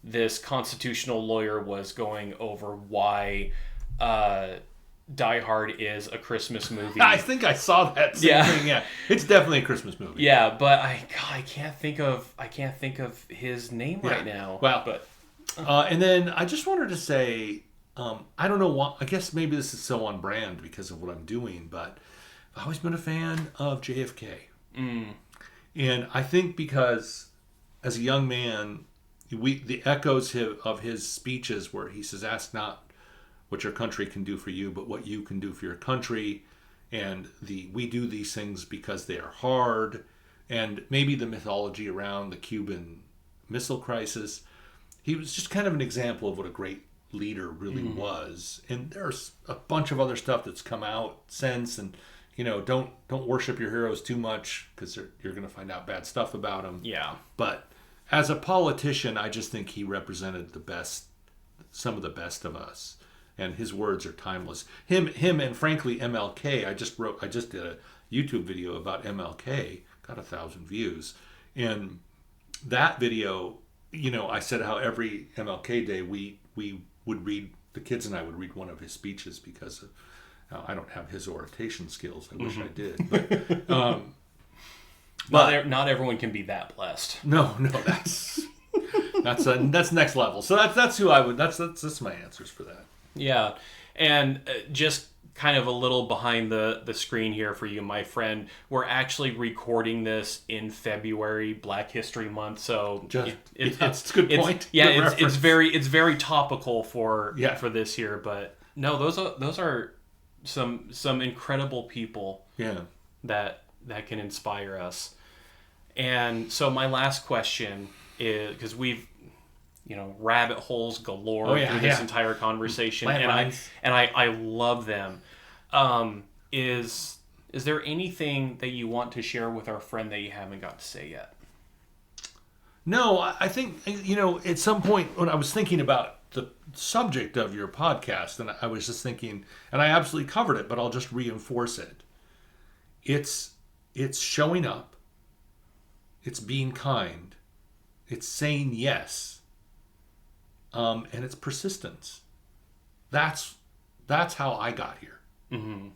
this constitutional lawyer was going over why Die Hard is a Christmas movie. I think I saw that same thing. Yeah, it's definitely a Christmas movie. Yeah, but I can't think of his name right now. Well, but and then I just wanted to say, I don't know why. I guess maybe this is so on brand because of what I'm doing, but I've always been a fan of JFK. And I think because as a young man, the echoes of his speeches where he says, "Ask not what your country can do for you, but what you can do for your country," and we do these things because they are hard, and maybe the mythology around the Cuban Missile Crisis. He was just kind of an example of what a great leader really was. And there's a bunch of other stuff that's come out since, and don't worship your heroes too much, because you're going to find out bad stuff about them. Yeah. But as a politician, I just think he represented some of the best of us, and his words are timeless. Him and frankly MLK. I just did a YouTube video about MLK, got 1,000 views, and that video, I said how every MLK Day we would read the kids and I would read one of his speeches because I don't have his oration skills. I wish I did. But not everyone can be that blessed. No, that's next level. So that's who I would. That's my answers for that. Yeah, and just kind of a little behind the screen here for you, my friend. We're actually recording this in February, Black History Month. So it's a good point. It's very topical for this year. But no, those are some incredible people. Yeah. That can inspire us. And so my last question is, because we've rabbit holes galore through this entire conversation, and I love them. Is there anything that you want to share with our friend that you haven't got to say yet? No, I think, at some point when I was thinking about the subject of your podcast, and I was just thinking, and I absolutely covered it, but I'll just reinforce it. It's showing up. It's being kind. It's saying yes. And it's persistence. That's how I got here. Mm-hmm.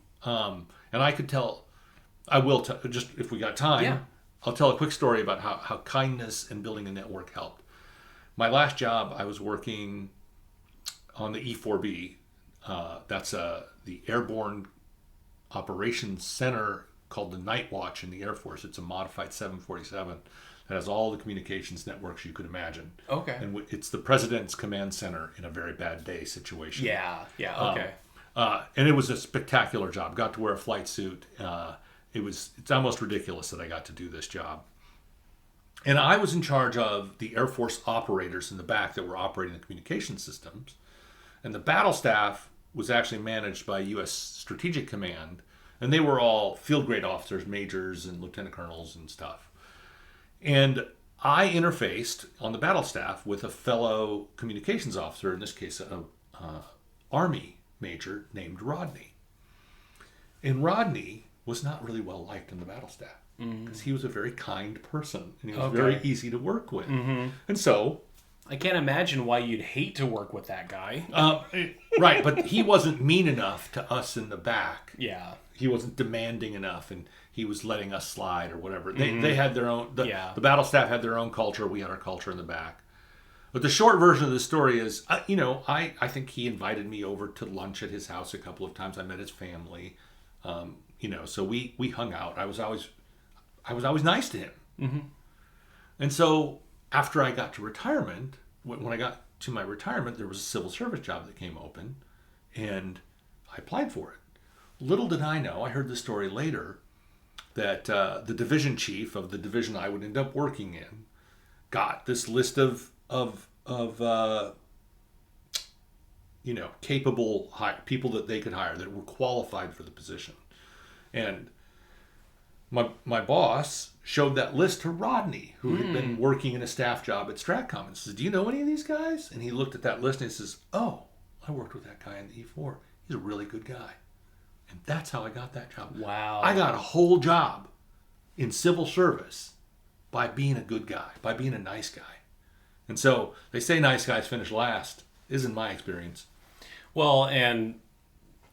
And I will tell, just if we got time, I'll tell a quick story about how kindness and building a network helped. My last job, I was working on the E4B. That's the Airborne Operations Center called the Night Watch in the Air Force. It's a modified 747 that has all the communications networks you could imagine. Okay. And it's the President's Command Center in a very bad day situation. Yeah, okay. And it was a spectacular job. Got to wear a flight suit. It's almost ridiculous that I got to do this job. And I was in charge of the Air Force operators in the back that were operating the communication systems. And the battle staff was actually managed by U.S. Strategic Command. And they were all field grade officers, majors, and lieutenant colonels and stuff. And I interfaced on the battle staff with a fellow communications officer, in this case, an Army major named Rodney. And Rodney was not really well liked in the battle staff because he was a very kind person and he was very easy to work with. Mm-hmm. And so I can't imagine why you'd hate to work with that guy. Right, but he wasn't mean enough to us in the back. Yeah. He wasn't demanding enough, and he was letting us slide or whatever. They had their own, the battle staff had their own culture. We had our culture in the back. But the short version of the story is, I think he invited me over to lunch at his house a couple of times. I met his family, so we hung out. I was always nice to him. Mm-hmm. And so after I got to retirement, when I got to my retirement, there was a civil service job that came open, and I applied for it. Little did I know, I heard the story later, that the division chief of the division I would end up working in got this list of capable people that they could hire that were qualified for the position. And my boss showed that list to Rodney, who had been working in a staff job at Stratcom, and says, "Do you know any of these guys?" And he looked at that list and he says, "Oh, I worked with that guy in the E4. He's a really good guy." And that's how I got that job. Wow. I got a whole job in civil service by being a good guy, by being a nice guy. And so they say nice guys finish last, isn't my experience. Well, and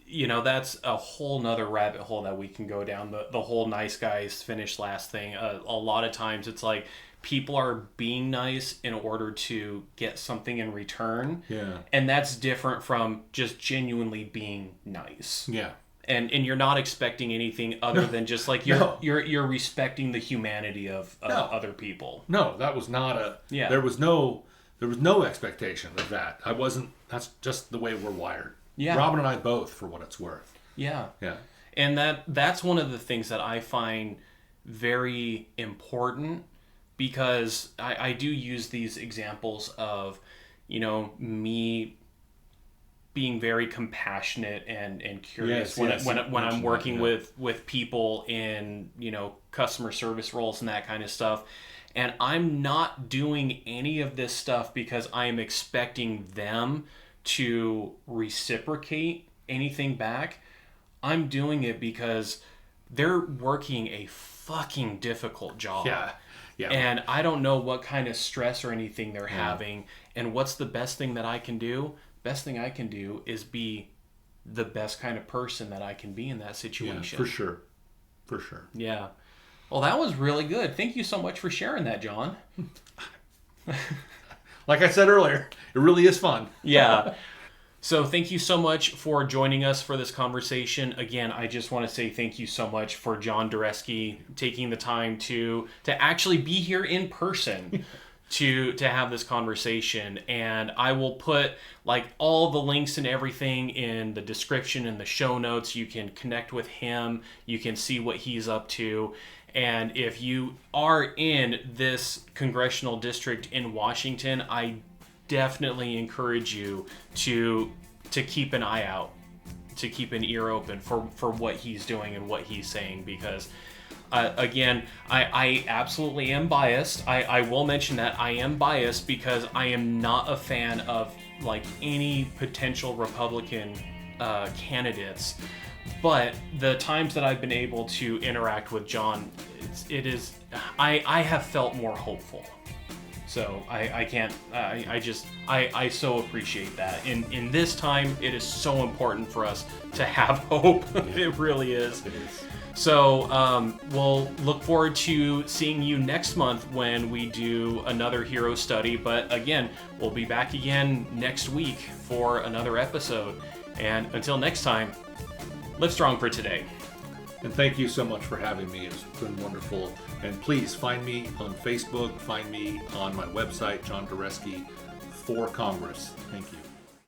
that's a whole nother rabbit hole that we can go down, the whole nice guys finish last thing. A lot of times it's like people are being nice in order to get something in return. Yeah. And that's different from just genuinely being nice. Yeah. And you're not expecting anything other than just like you're respecting the humanity of other people. No, that was not there was no expectation of that. That's just the way we're wired. Yeah. Robin and I both, for what it's worth. Yeah. Yeah. And that's one of the things that I find very important, because I do use these examples of, me being very compassionate and curious when I'm working with people in, customer service roles and that kind of stuff. And I'm not doing any of this stuff because I am expecting them to reciprocate anything back. I'm doing it because they're working a fucking difficult job. Yeah. Yeah. And I don't know what kind of stress or anything they're having, and what's the best thing that I can do best thing I can do is be the best kind of person that I can be in that situation. Yeah, for sure. For sure. Yeah. Well, that was really good. Thank you so much for sharing that, John. Like I said earlier, it really is fun. Yeah. So thank you so much for joining us for this conversation. Again, I just want to say thank you so much for John Duresky taking the time to actually be here in person to have this conversation. And I will put like all the links and everything in the description and the show notes. You can connect with him. You can see what he's up to. And if you are in this congressional district in Washington, I definitely encourage you to keep an eye out, to keep an ear open for what he's doing and what he's saying, because again, I absolutely am biased. I will mention that I am biased because I am not a fan of like any potential Republican candidates. But the times that I've been able to interact with John, I have felt more hopeful. So I so appreciate that. In this time, it is so important for us to have hope. Yeah. It really is. It is. So we'll look forward to seeing you next month when we do another hero study. But again, we'll be back again next week for another episode. And until next time, live strong for today. And thank you so much for having me. It's been wonderful. And please find me on Facebook, find me on my website, John Duresky for Congress. Thank you.